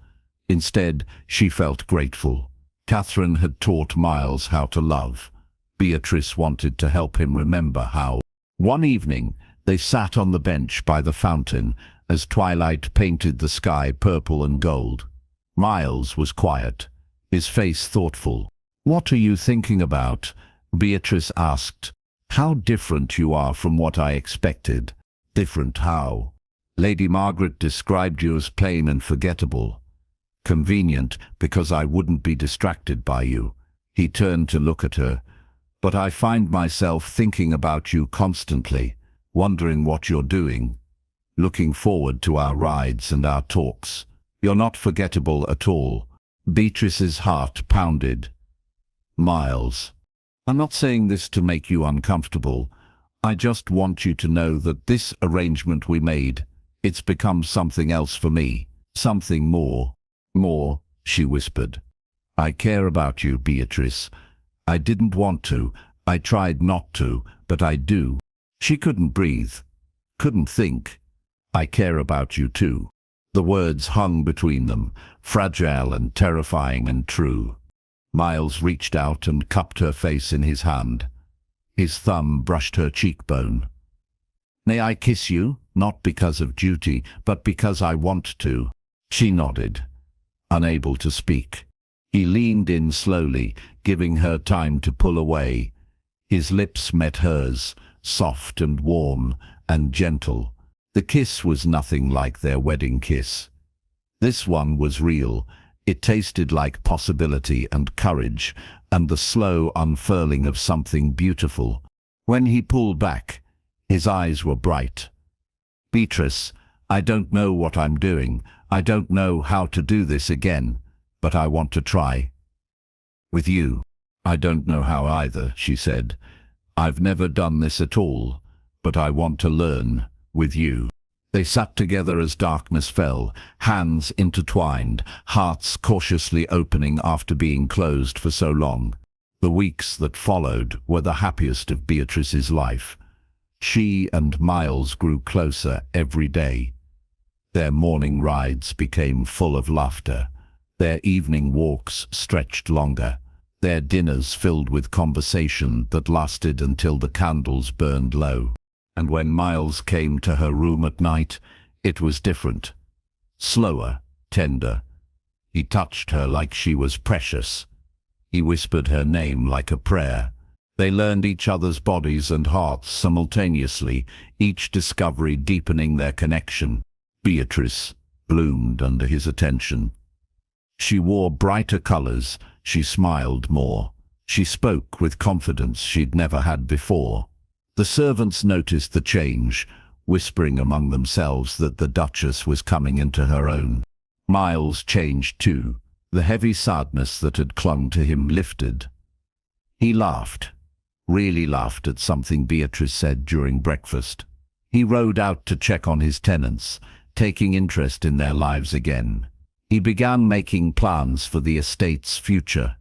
Instead, she felt grateful. Catherine had taught Miles how to love. Beatrice wanted to help him remember how. One evening, they sat on the bench by the fountain as twilight painted the sky purple and gold. Miles was quiet, his face thoughtful. What are you thinking about? Beatrice asked. How different you are from what I expected. Different how? Lady Margaret described you as plain and forgettable. Convenient, because I wouldn't be distracted by you. He turned to look at her. But I find myself thinking about you constantly, wondering what you're doing. Looking forward to our rides and our talks. You're not forgettable at all. Beatrice's heart pounded. Miles, I'm not saying this to make you uncomfortable. I just want you to know that this arrangement we made, it's become something else for me. Something more. More, she whispered. I care about you, Beatrice. I didn't want to. I tried not to, but I do. She couldn't breathe. Couldn't think. I care about you too. The words hung between them, fragile and terrifying and true. Miles reached out and cupped her face in his hand. His thumb brushed her cheekbone. May I kiss you? Not because of duty, but because I want to. She nodded, unable to speak. He leaned in slowly, giving her time to pull away. His lips met hers, soft and warm and gentle. The kiss was nothing like their wedding kiss. This one was real. It tasted like possibility and courage, and the slow unfurling of something beautiful. When he pulled back, his eyes were bright. Beatrice, I don't know what I'm doing. I don't know how to do this again, but I want to try. With you. I don't know how either, she said. I've never done this at all, but I want to learn with you. They sat together as darkness fell, hands intertwined, hearts cautiously opening after being closed for so long. The weeks that followed were the happiest of Beatrice's life. She and Miles grew closer every day. Their morning rides became full of laughter. Their evening walks stretched longer. Their dinners filled with conversation that lasted until the candles burned low. And when Miles came to her room at night, it was different. Slower, tender. He touched her like she was precious. He whispered her name like a prayer. They learned each other's bodies and hearts simultaneously, each discovery deepening their connection. Beatrice bloomed under his attention. She wore brighter colors, she smiled more. She spoke with confidence she'd never had before. The servants noticed the change, whispering among themselves that the Duchess was coming into her own. Miles changed too. The heavy sadness that had clung to him lifted. He laughed, really laughed at something Beatrice said during breakfast. He rode out to check on his tenants, taking interest in their lives again. He began making plans for the estate's future.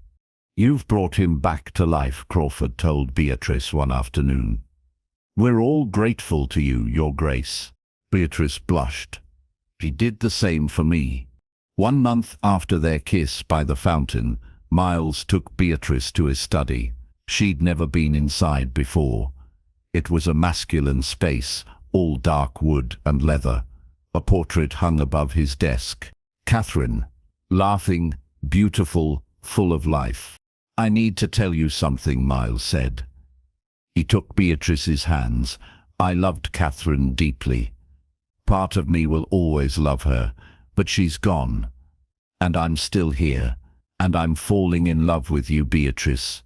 "You've brought him back to life," Crawford told Beatrice one afternoon. "We're all grateful to you, Your Grace." Beatrice blushed. "He did the same for me." 1 month after their kiss by the fountain, Miles took Beatrice to his study. She'd never been inside before. It was a masculine space, all dark wood and leather. A portrait hung above his desk. Catherine, laughing, beautiful, full of life. "I need to tell you something," Miles said. He took Beatrice's hands. "I loved Catherine deeply. Part of me will always love her, but she's gone. And I'm still here, and I'm falling in love with you, Beatrice.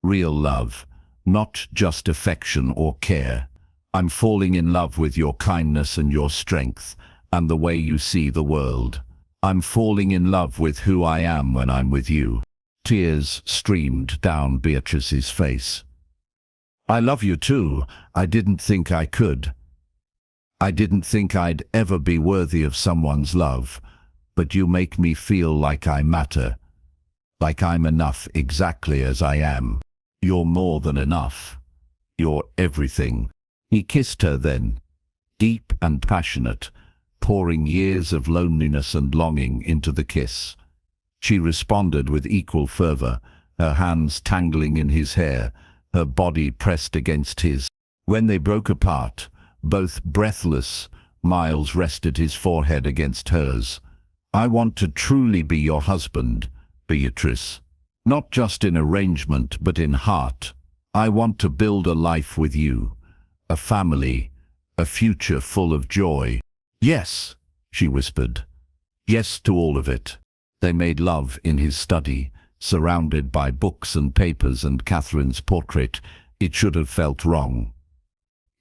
Real love, not just affection or care. I'm falling in love with your kindness and your strength, and the way you see the world. I'm falling in love with who I am when I'm with you." Tears streamed down Beatrice's face. "I love you too. I didn't think I could. I didn't think I'd ever be worthy of someone's love, but you make me feel like I matter, like I'm enough exactly as I am. You're more than enough. You're everything." He kissed her then, deep and passionate, pouring years of loneliness and longing into the kiss. She responded with equal fervor, her hands tangling in his hair, her body pressed against his. When they broke apart, both breathless, Miles rested his forehead against hers. "I want to truly be your husband, Beatrice. Not just in arrangement, but in heart. I want to build a life with you, a family, a future full of joy." "Yes," she whispered. "Yes to all of it." They made love in his study, surrounded by books and papers and Catherine's portrait. It should have felt wrong.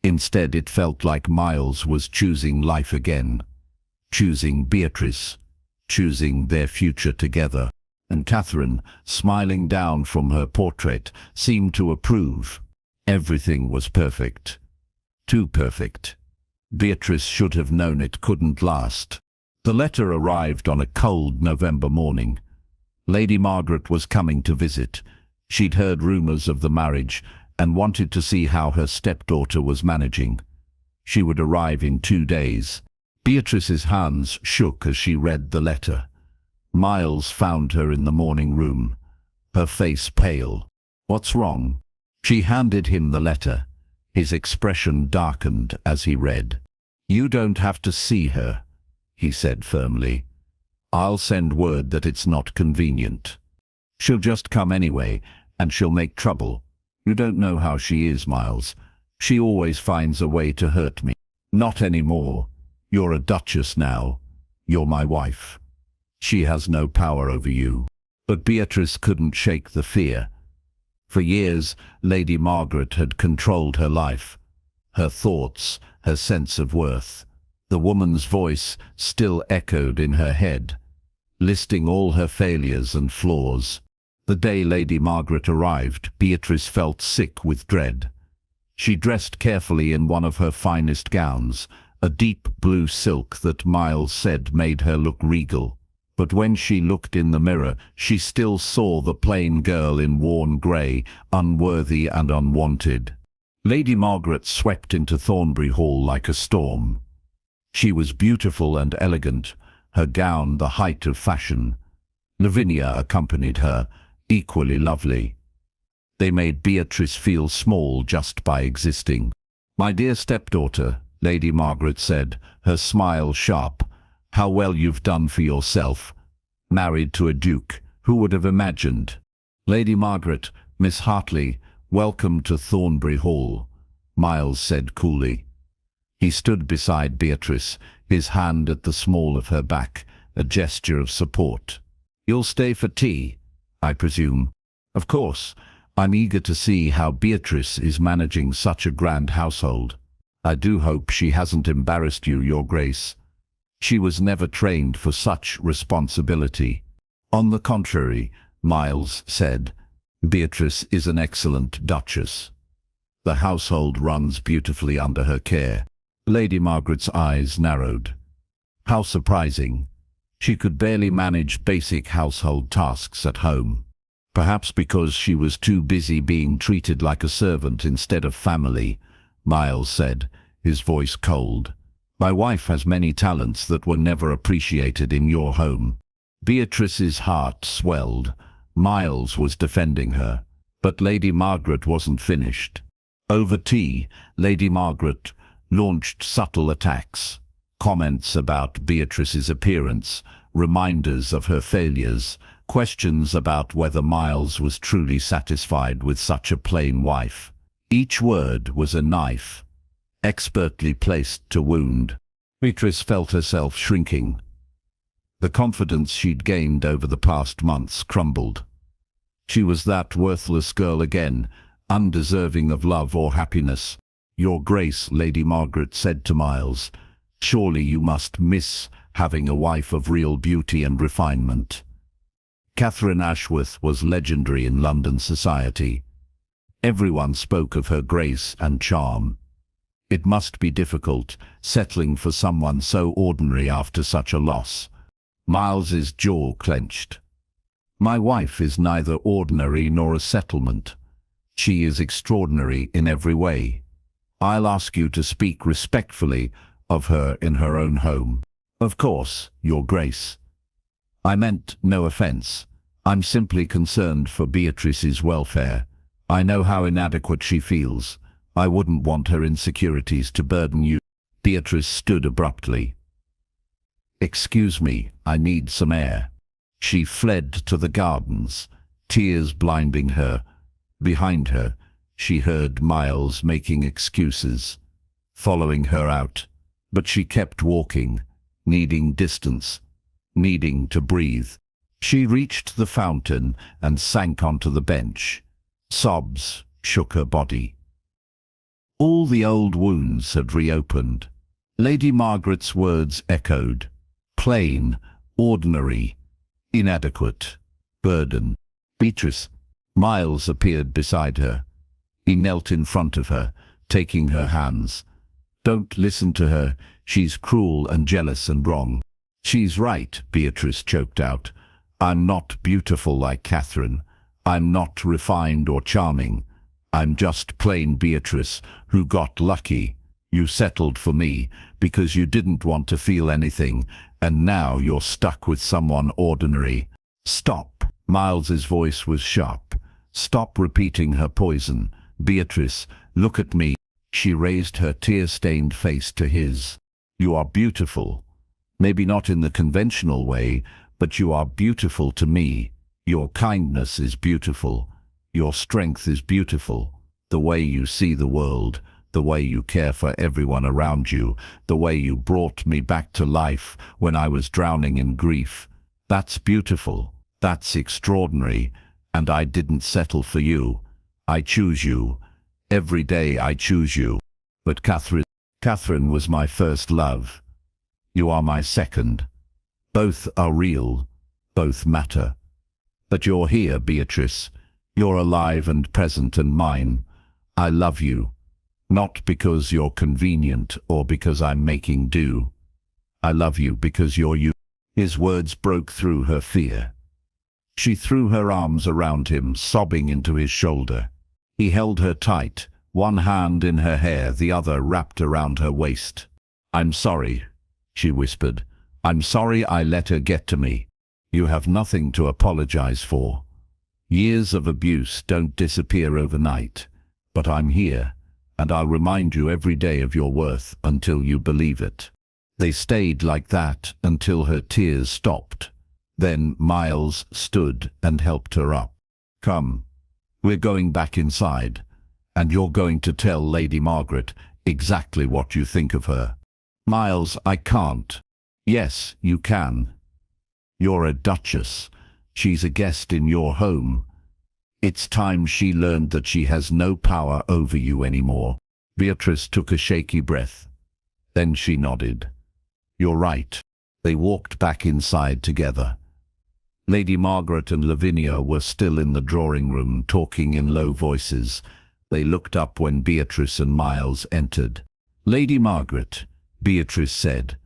Instead, it felt like Miles was choosing life again, choosing Beatrice, choosing their future together. And Catherine, smiling down from her portrait, seemed to approve. Everything was perfect. Too perfect. Beatrice should have known it couldn't last. The letter arrived on a cold November morning. Lady Margaret was coming to visit. She'd heard rumors of the marriage and wanted to see how her stepdaughter was managing. She would arrive in 2 days. Beatrice's hands shook as she read the letter. Miles found her in the morning room, her face pale. "What's wrong?" She handed him the letter. His expression darkened as he read. "You don't have to see her," he said firmly. "I'll send word that it's not convenient. She'll just come anyway, and she'll make trouble. You don't know how she is, Miles. She always finds a way to hurt me." "Not anymore. You're a duchess now. You're my wife. She has no power over you." But Beatrice couldn't shake the fear. For years, Lady Margaret had controlled her life, her thoughts, her sense of worth. The woman's voice still echoed in her head, listing all her failures and flaws. The day Lady Margaret arrived, Beatrice felt sick with dread. She dressed carefully in one of her finest gowns, a deep blue silk that Miles said made her look regal. But when she looked in the mirror, she still saw the plain girl in worn grey, unworthy and unwanted. Lady Margaret swept into Thornbury Hall like a storm. She was beautiful and elegant, her gown the height of fashion. Lavinia accompanied her, equally lovely. They made Beatrice feel small just by existing. "My dear stepdaughter," Lady Margaret said, her smile sharp, "how well you've done for yourself. Married to a duke, who would have imagined?" "Lady Margaret, Miss Hartley, welcome to Thornbury Hall," Miles said coolly. He stood beside Beatrice, his hand at the small of her back, a gesture of support. "You'll stay for tea, I presume?" "Of course. I'm eager to see how Beatrice is managing such a grand household. I do hope she hasn't embarrassed you, Your Grace. She was never trained for such responsibility." "On the contrary," Miles said, "Beatrice is an excellent duchess. The household runs beautifully under her care." Lady Margaret's eyes narrowed. How surprising. She could barely manage basic household tasks at home. Perhaps because she was too busy being treated like a servant instead of family, Miles said, his voice cold. "My wife has many talents that were never appreciated in your home." Beatrice's heart swelled. Miles was defending her. But Lady Margaret wasn't finished. Over tea, Lady Margaret launched subtle attacks. Comments about Beatrice's appearance, reminders of her failures, questions about whether Miles was truly satisfied with such a plain wife. Each word was a knife, expertly placed to wound. Beatrice felt herself shrinking. The confidence she'd gained over the past months crumbled. She was that worthless girl again, undeserving of love or happiness. "Your Grace," Lady Margaret said to Miles, "surely you must miss having a wife of real beauty and refinement." Catherine Ashworth was legendary in London society. Everyone spoke of her grace and charm. It must be difficult, settling for someone so ordinary after such a loss. Miles's jaw clenched. "My wife is neither ordinary nor a settlement. She is extraordinary in every way. I'll ask you to speak respectfully of her in her own home." "Of course, Your Grace. I meant no offense. I'm simply concerned for Beatrice's welfare. I know how inadequate she feels. I wouldn't want her insecurities to burden you." Beatrice stood abruptly. "Excuse me, I need some air." She fled to the gardens, tears blinding her. Behind her, she heard Miles making excuses, following her out. But she kept walking, needing distance, needing to breathe. She reached the fountain and sank onto the bench. Sobs shook her body. All the old wounds had reopened. Lady Margaret's words echoed. Plain, ordinary, inadequate, burden. "Beatrice." Miles appeared beside her. He knelt in front of her, taking her hands. "Don't listen to her. She's cruel and jealous and wrong." "She's right," Beatrice choked out. "I'm not beautiful like Catherine. I'm not refined or charming. I'm just plain Beatrice, who got lucky. You settled for me because you didn't want to feel anything, and now you're stuck with someone ordinary." "Stop." Miles's voice was sharp. "Stop repeating her poison. Beatrice, look at me." She raised her tear-stained face to his. "You are beautiful. Maybe not in the conventional way, but you are beautiful to me. Your kindness is beautiful. Your strength is beautiful. The way you see the world, the way you care for everyone around you, the way you brought me back to life when I was drowning in grief. That's beautiful. That's extraordinary. And I didn't settle for you. I choose you. Every day I choose you. But Catherine was my first love. You are my second. Both are real. Both matter. But you're here, Beatrice. You're alive and present and mine. I love you. Not because you're convenient or because I'm making do. I love you because you're you. His words broke through her fear. She threw her arms around him, sobbing into his shoulder. He held her tight, one hand in her hair, the other wrapped around her waist. I'm sorry, she whispered. I'm sorry I let her get to me. You have nothing to apologize for. Years of abuse don't disappear overnight. But I'm here, and I'll remind you every day of your worth until you believe it. They stayed like that until her tears stopped. Then Miles stood and helped her up. Come, we're going back inside, and you're going to tell Lady Margaret exactly what you think of her. Miles, I can't. Yes, you can. You're a duchess. She's a guest in your home. It's time she learned that she has no power over you anymore. Beatrice took a shaky breath. Then she nodded. You're right. They walked back inside together. Lady Margaret and Lavinia were still in the drawing room, talking in low voices. They looked up when Beatrice and Miles entered. Lady Margaret, Beatrice said,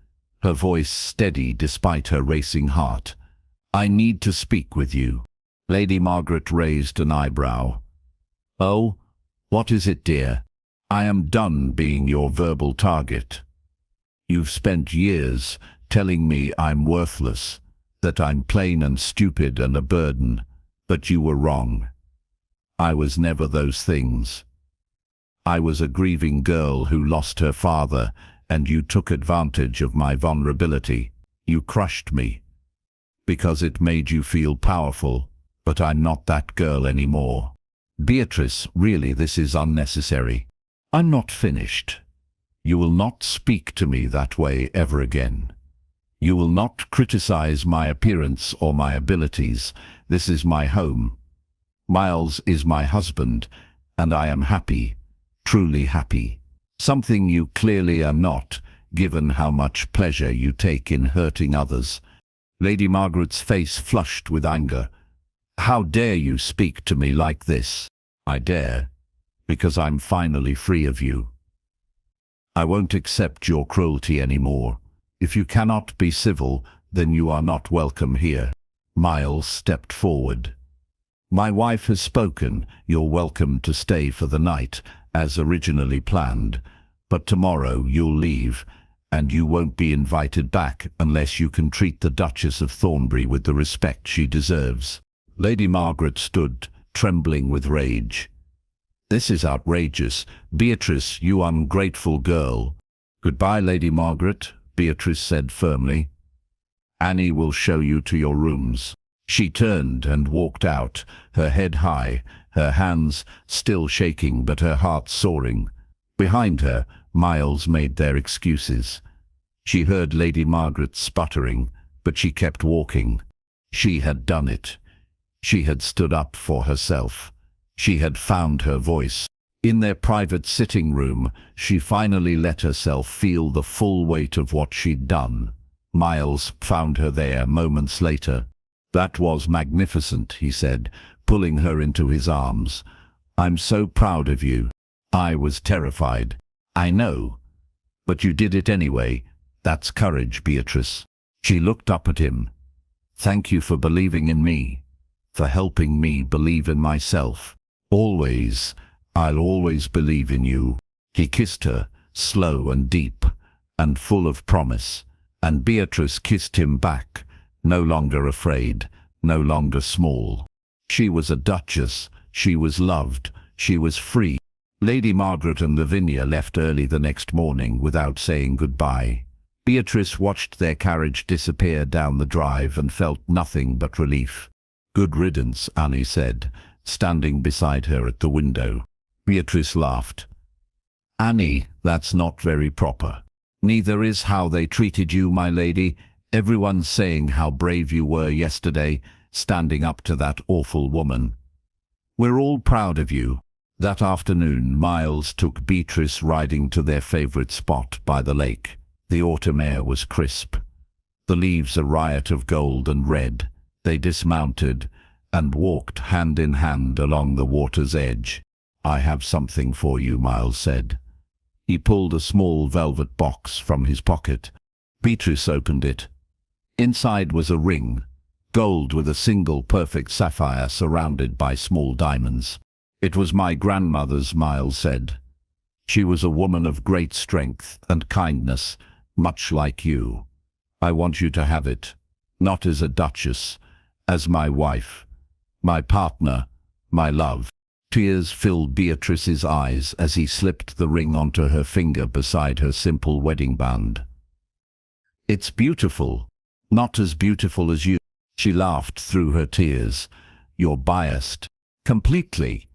her voice steady despite her racing heart. I need to speak with you. Lady Margaret raised an eyebrow. Oh, what is it, dear? I am done being your verbal target. You've spent years telling me I'm worthless, that I'm plain and stupid and a burden, but you were wrong. I was never those things. I was a grieving girl who lost her father, and you took advantage of my vulnerability. You crushed me, because it made you feel powerful, but I'm not that girl anymore. Beatrice, really, this is unnecessary. I'm not finished. You will not speak to me that way ever again. You will not criticize my appearance or my abilities. This is my home. Miles is my husband, and I am happy, truly happy. Something you clearly are not, given how much pleasure you take in hurting others. Lady Margaret's face flushed with anger. How dare you speak to me like this? I dare, because I'm finally free of you. I won't accept your cruelty anymore. If you cannot be civil, then you are not welcome here. Miles stepped forward. My wife has spoken. You're welcome to stay for the night, as originally planned. But tomorrow you'll leave, and you won't be invited back unless you can treat the Duchess of Thornbury with the respect she deserves. Lady Margaret stood, trembling with rage. This is outrageous. Beatrice, you ungrateful girl. Goodbye, Lady Margaret, Beatrice said firmly. Annie will show you to your rooms. She turned and walked out, her head high, her hands still shaking but her heart soaring. Behind her, Miles made their excuses. She heard Lady Margaret sputtering, but she kept walking. She had done it. She had stood up for herself. She had found her voice. In their private sitting room, she finally let herself feel the full weight of what she'd done. Miles found her there moments later. That was magnificent, he said, pulling her into his arms. I'm so proud of you. I was terrified. I know. But you did it anyway. That's courage, Beatrice. She looked up at him. Thank you for believing in me, for helping me believe in myself. Always, I'll always believe in you. He kissed her, slow and deep, and full of promise, and Beatrice kissed him back, no longer afraid, no longer small. She was a duchess, she was loved, she was free. Lady Margaret and Lavinia left early the next morning without saying goodbye. Beatrice watched their carriage disappear down the drive and felt nothing but relief. Good riddance, Annie said, standing beside her at the window. Beatrice laughed. Annie, that's not very proper. Neither is how they treated you, my lady. Everyone's saying how brave you were yesterday, standing up to that awful woman. We're all proud of you. That afternoon, Miles took Beatrice riding to their favorite spot by the lake. The autumn air was crisp. The leaves a riot of gold and red. They dismounted, and walked hand in hand along the water's edge. "I have something for you," Miles said. He pulled a small velvet box from his pocket. Beatrice opened it. Inside was a ring, gold with a single perfect sapphire surrounded by small diamonds. "It was my grandmother's," Miles said. "She was a woman of great strength and kindness, much like you. I want you to have it, not as a duchess, as my wife, my partner, my love." Tears filled Beatrice's eyes as he slipped the ring onto her finger beside her simple wedding band. "It's beautiful, not as beautiful as you." She laughed through her tears. "You're biased. Completely.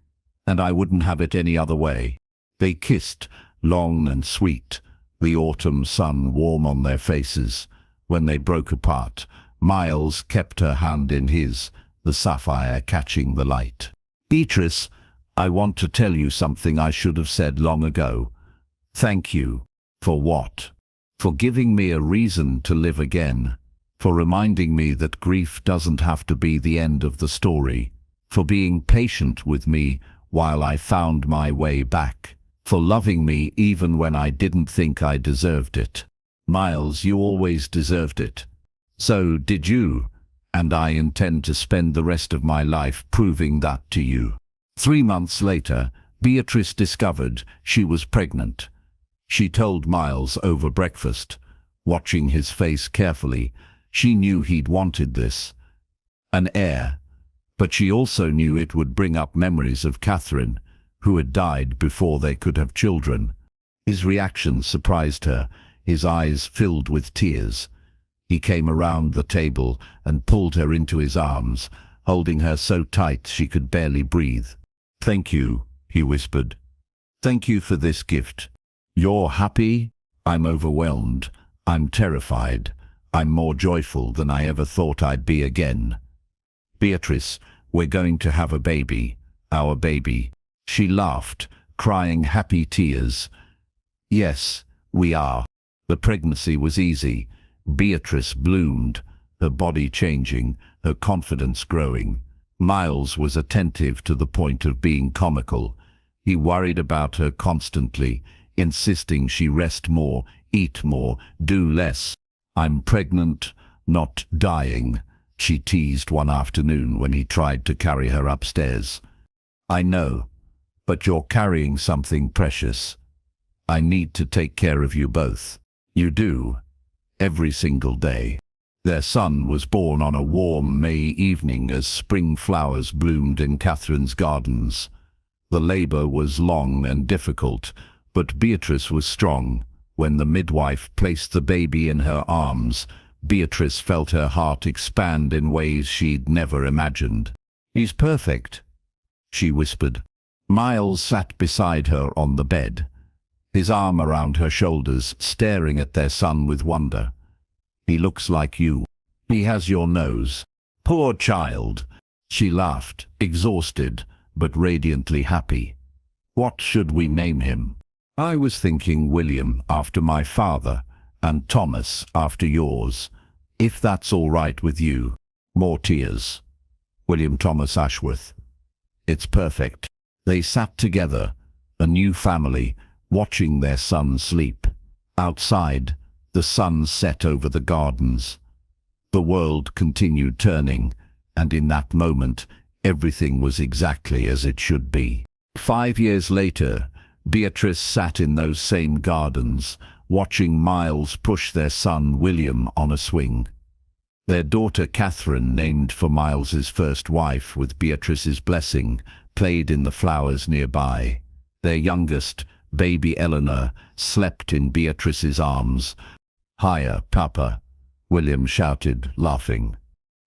And I wouldn't have it any other way." They kissed, long and sweet, the autumn sun warm on their faces. When they broke apart, Miles kept her hand in his, the sapphire catching the light. "Beatrice, I want to tell you something I should have said long ago. Thank you." "For what?" "For giving me a reason to live again. For reminding me that grief doesn't have to be the end of the story. For being patient with me while I found my way back. For loving me even when I didn't think I deserved it." "Miles, you always deserved it. So did you, and I intend to spend the rest of my life proving that to you." 3 months later, Beatrice discovered she was pregnant. She told Miles over breakfast. Watching his face carefully, she knew he'd wanted this. An heir. But she also knew it would bring up memories of Catherine, who had died before they could have children. His reaction surprised her, his eyes filled with tears. He came around the table and pulled her into his arms, holding her so tight she could barely breathe. "Thank you," he whispered. "Thank you for this gift. You're happy? I'm overwhelmed. I'm terrified. I'm more joyful than I ever thought I'd be again. Beatrice, we're going to have a baby. Our baby." She laughed, crying happy tears. "Yes, we are." The pregnancy was easy. Beatrice bloomed, her body changing, her confidence growing. Miles was attentive to the point of being comical. He worried about her constantly, insisting she rest more, eat more, do less. "I'm pregnant, not dying," she teased one afternoon when he tried to carry her upstairs. "I know, but you're carrying something precious. I need to take care of you both." "You do, every single day." Their son was born on a warm May evening as spring flowers bloomed in Catherine's gardens. The labor was long and difficult, but Beatrice was strong. When the midwife placed the baby in her arms, Beatrice felt her heart expand in ways she'd never imagined. "He's perfect," she whispered. Miles sat beside her on the bed, his arm around her shoulders, staring at their son with wonder. "He looks like you. He has your nose." "Poor child." She laughed, exhausted, but radiantly happy. "What should we name him?" "I was thinking William, after my father, and Thomas, after yours, if that's all right with you." More tears. "William Thomas Ashworth." "It's perfect." They sat together, a new family, watching their son sleep. Outside, the sun set over the gardens. The world continued turning, and in that moment, everything was exactly as it should be. 5 years later, Beatrice sat in those same gardens, watching Miles push their son William on a swing. Their daughter Catherine, named for Miles's first wife with Beatrice's blessing, played in the flowers nearby. Their youngest, baby Eleanor, slept in Beatrice's arms. "Higher, Papa," William shouted, laughing.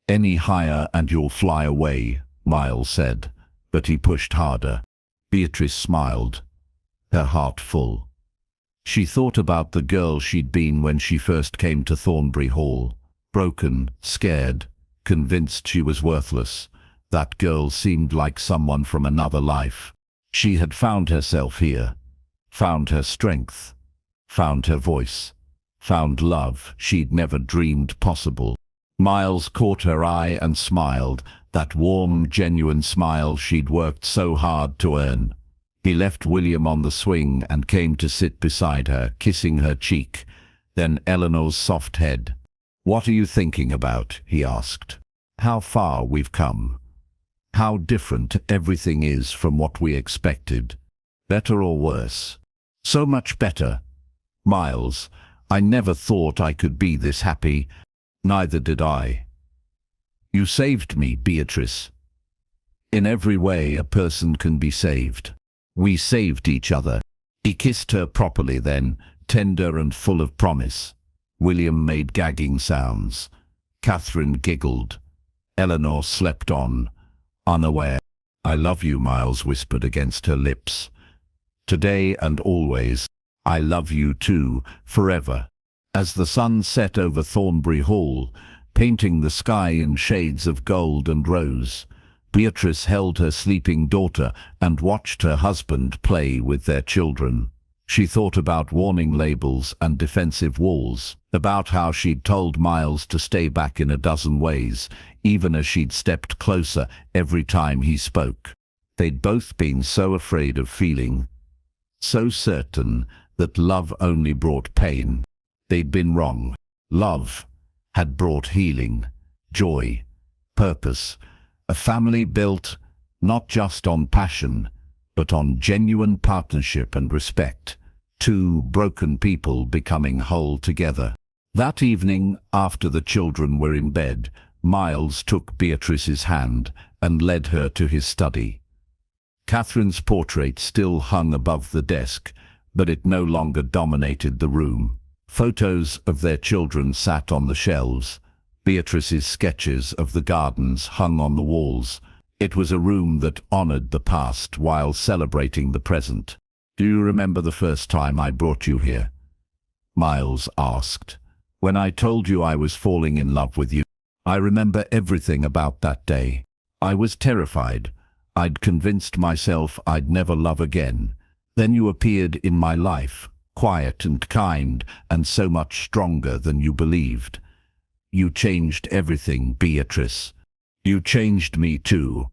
"Any higher and you'll fly away," Miles said, but he pushed harder. Beatrice smiled, her heart full. She thought about the girl she'd been when she first came to Thornbury Hall. Broken, scared, convinced she was worthless. That girl seemed like someone from another life. She had found herself here, found her strength, found her voice, found love she'd never dreamed possible. Miles caught her eye and smiled, that warm, genuine smile she'd worked so hard to earn. He left William on the swing and came to sit beside her, kissing her cheek, then Eleanor's soft head. "What are you thinking about?" he asked. "How far we've come. How different everything is from what we expected. Better or worse?" "So much better. Miles, I never thought I could be this happy." "Neither did I. You saved me, Beatrice. In every way a person can be saved. We saved each other." He kissed her properly then, tender and full of promise. William made gagging sounds. Catherine giggled. Eleanor slept on, unaware. "I love you," Miles whispered against her lips. "Today and always. I love you too, forever." As the sun set over Thornbury Hall, painting the sky in shades of gold and rose, Beatrice held her sleeping daughter and watched her husband play with their children. She thought about warning labels and defensive walls, about how she'd told Miles to stay back in a dozen ways, even as she'd stepped closer every time he spoke. They'd both been so afraid of feeling, so certain that love only brought pain. They'd been wrong. Love had brought healing, joy, purpose, a family built not just on passion, but on genuine partnership and respect. Two broken people becoming whole together. That evening, after the children were in bed, Miles took Beatrice's hand and led her to his study. Catherine's portrait still hung above the desk, but it no longer dominated the room. Photos of their children sat on the shelves. Beatrice's sketches of the gardens hung on the walls. It was a room that honored the past while celebrating the present. "Do you remember the first time I brought you here?" Miles asked. "When I told you I was falling in love with you?" "I remember everything about that day. I was terrified. I'd convinced myself I'd never love again. Then you appeared in my life, quiet and kind, and so much stronger than you believed. You changed everything, Beatrice. You changed me too.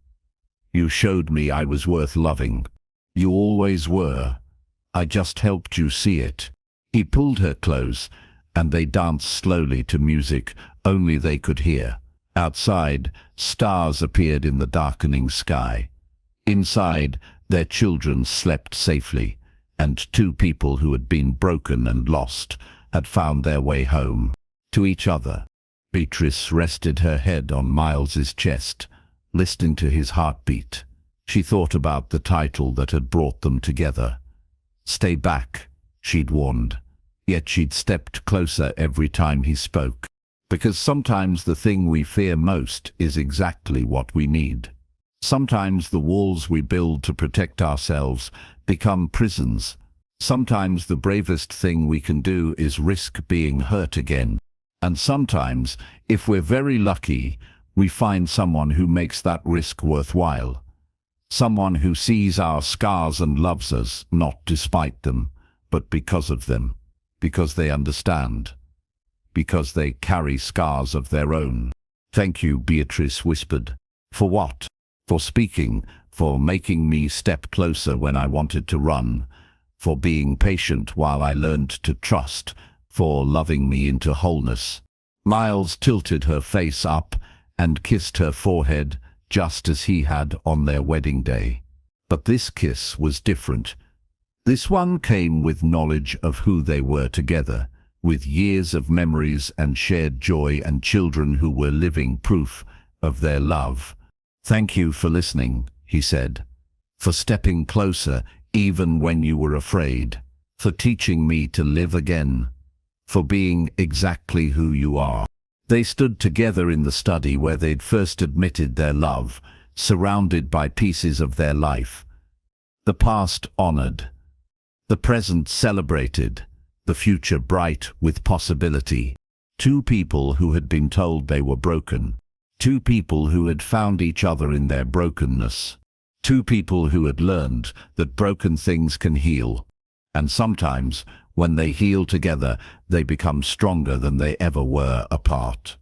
You showed me I was worth loving. You always were. I just helped you see it." He pulled her close, and they danced slowly to music only they could hear. Outside, stars appeared in the darkening sky. Inside, their children slept safely, and two people who had been broken and lost had found their way home, to each other. Beatrice rested her head on Miles's chest, listening to his heartbeat. She thought about the title that had brought them together. "Stay back," she'd warned, yet she'd stepped closer every time he spoke. Because sometimes the thing we fear most is exactly what we need. Sometimes the walls we build to protect ourselves become prisons. Sometimes the bravest thing we can do is risk being hurt again. And sometimes, if we're very lucky, we find someone who makes that risk worthwhile. Someone who sees our scars and loves us, not despite them, but because of them, because they understand, because they carry scars of their own. "Thank you," Beatrice whispered. "For what?" "For speaking, for making me step closer when I wanted to run, for being patient while I learned to trust, for loving me into wholeness." Miles tilted her face up and kissed her forehead, just as he had on their wedding day. But this kiss was different. This one came with knowledge of who they were together, with years of memories and shared joy and children who were living proof of their love. "Thank you for listening," he said, "for stepping closer even when you were afraid, for teaching me to live again, for being exactly who you are." They stood together in the study where they'd first admitted their love, surrounded by pieces of their life. The past honored, the present celebrated, the future bright with possibility. Two people who had been told they were broken. Two people who had found each other in their brokenness. Two people who had learned that broken things can heal. And sometimes, when they heal together, they become stronger than they ever were apart.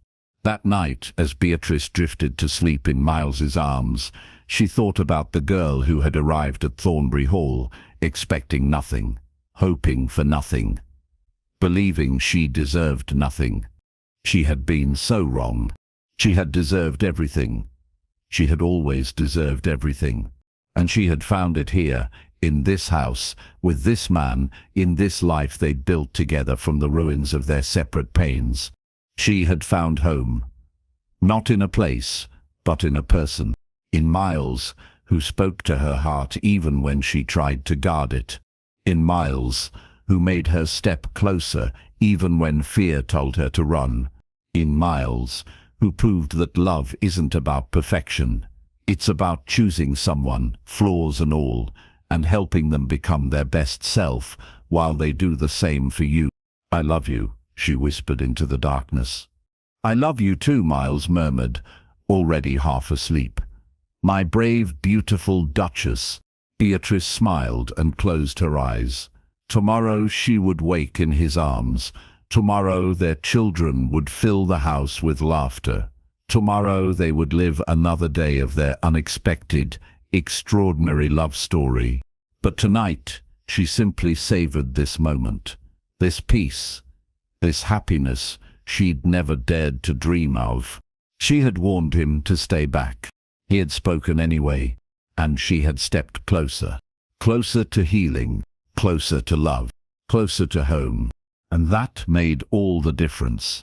That night, as Beatrice drifted to sleep in Miles's arms, she thought about the girl who had arrived at Thornbury Hall, expecting nothing, hoping for nothing, believing she deserved nothing. She had been so wrong. She had deserved everything. She had always deserved everything. And she had found it here, in this house, with this man, in this life they'd built together from the ruins of their separate pains. She had found home. Not in a place, but in a person. In Miles, who spoke to her heart even when she tried to guard it. In Miles, who made her step closer even when fear told her to run. In Miles, who proved that love isn't about perfection. It's about choosing someone, flaws and all, and helping them become their best self while they do the same for you. "I love you," she whispered into the darkness. "I love you too," Miles murmured, already half asleep. "My brave, beautiful Duchess." Beatrice smiled and closed her eyes. Tomorrow she would wake in his arms. Tomorrow their children would fill the house with laughter. Tomorrow they would live another day of their unexpected, extraordinary love story. But tonight she simply savored this moment, this peace, this happiness she'd never dared to dream of. She had warned him to stay back. He had spoken anyway, and she had stepped closer. Closer to healing, closer to love, closer to home. And that made all the difference.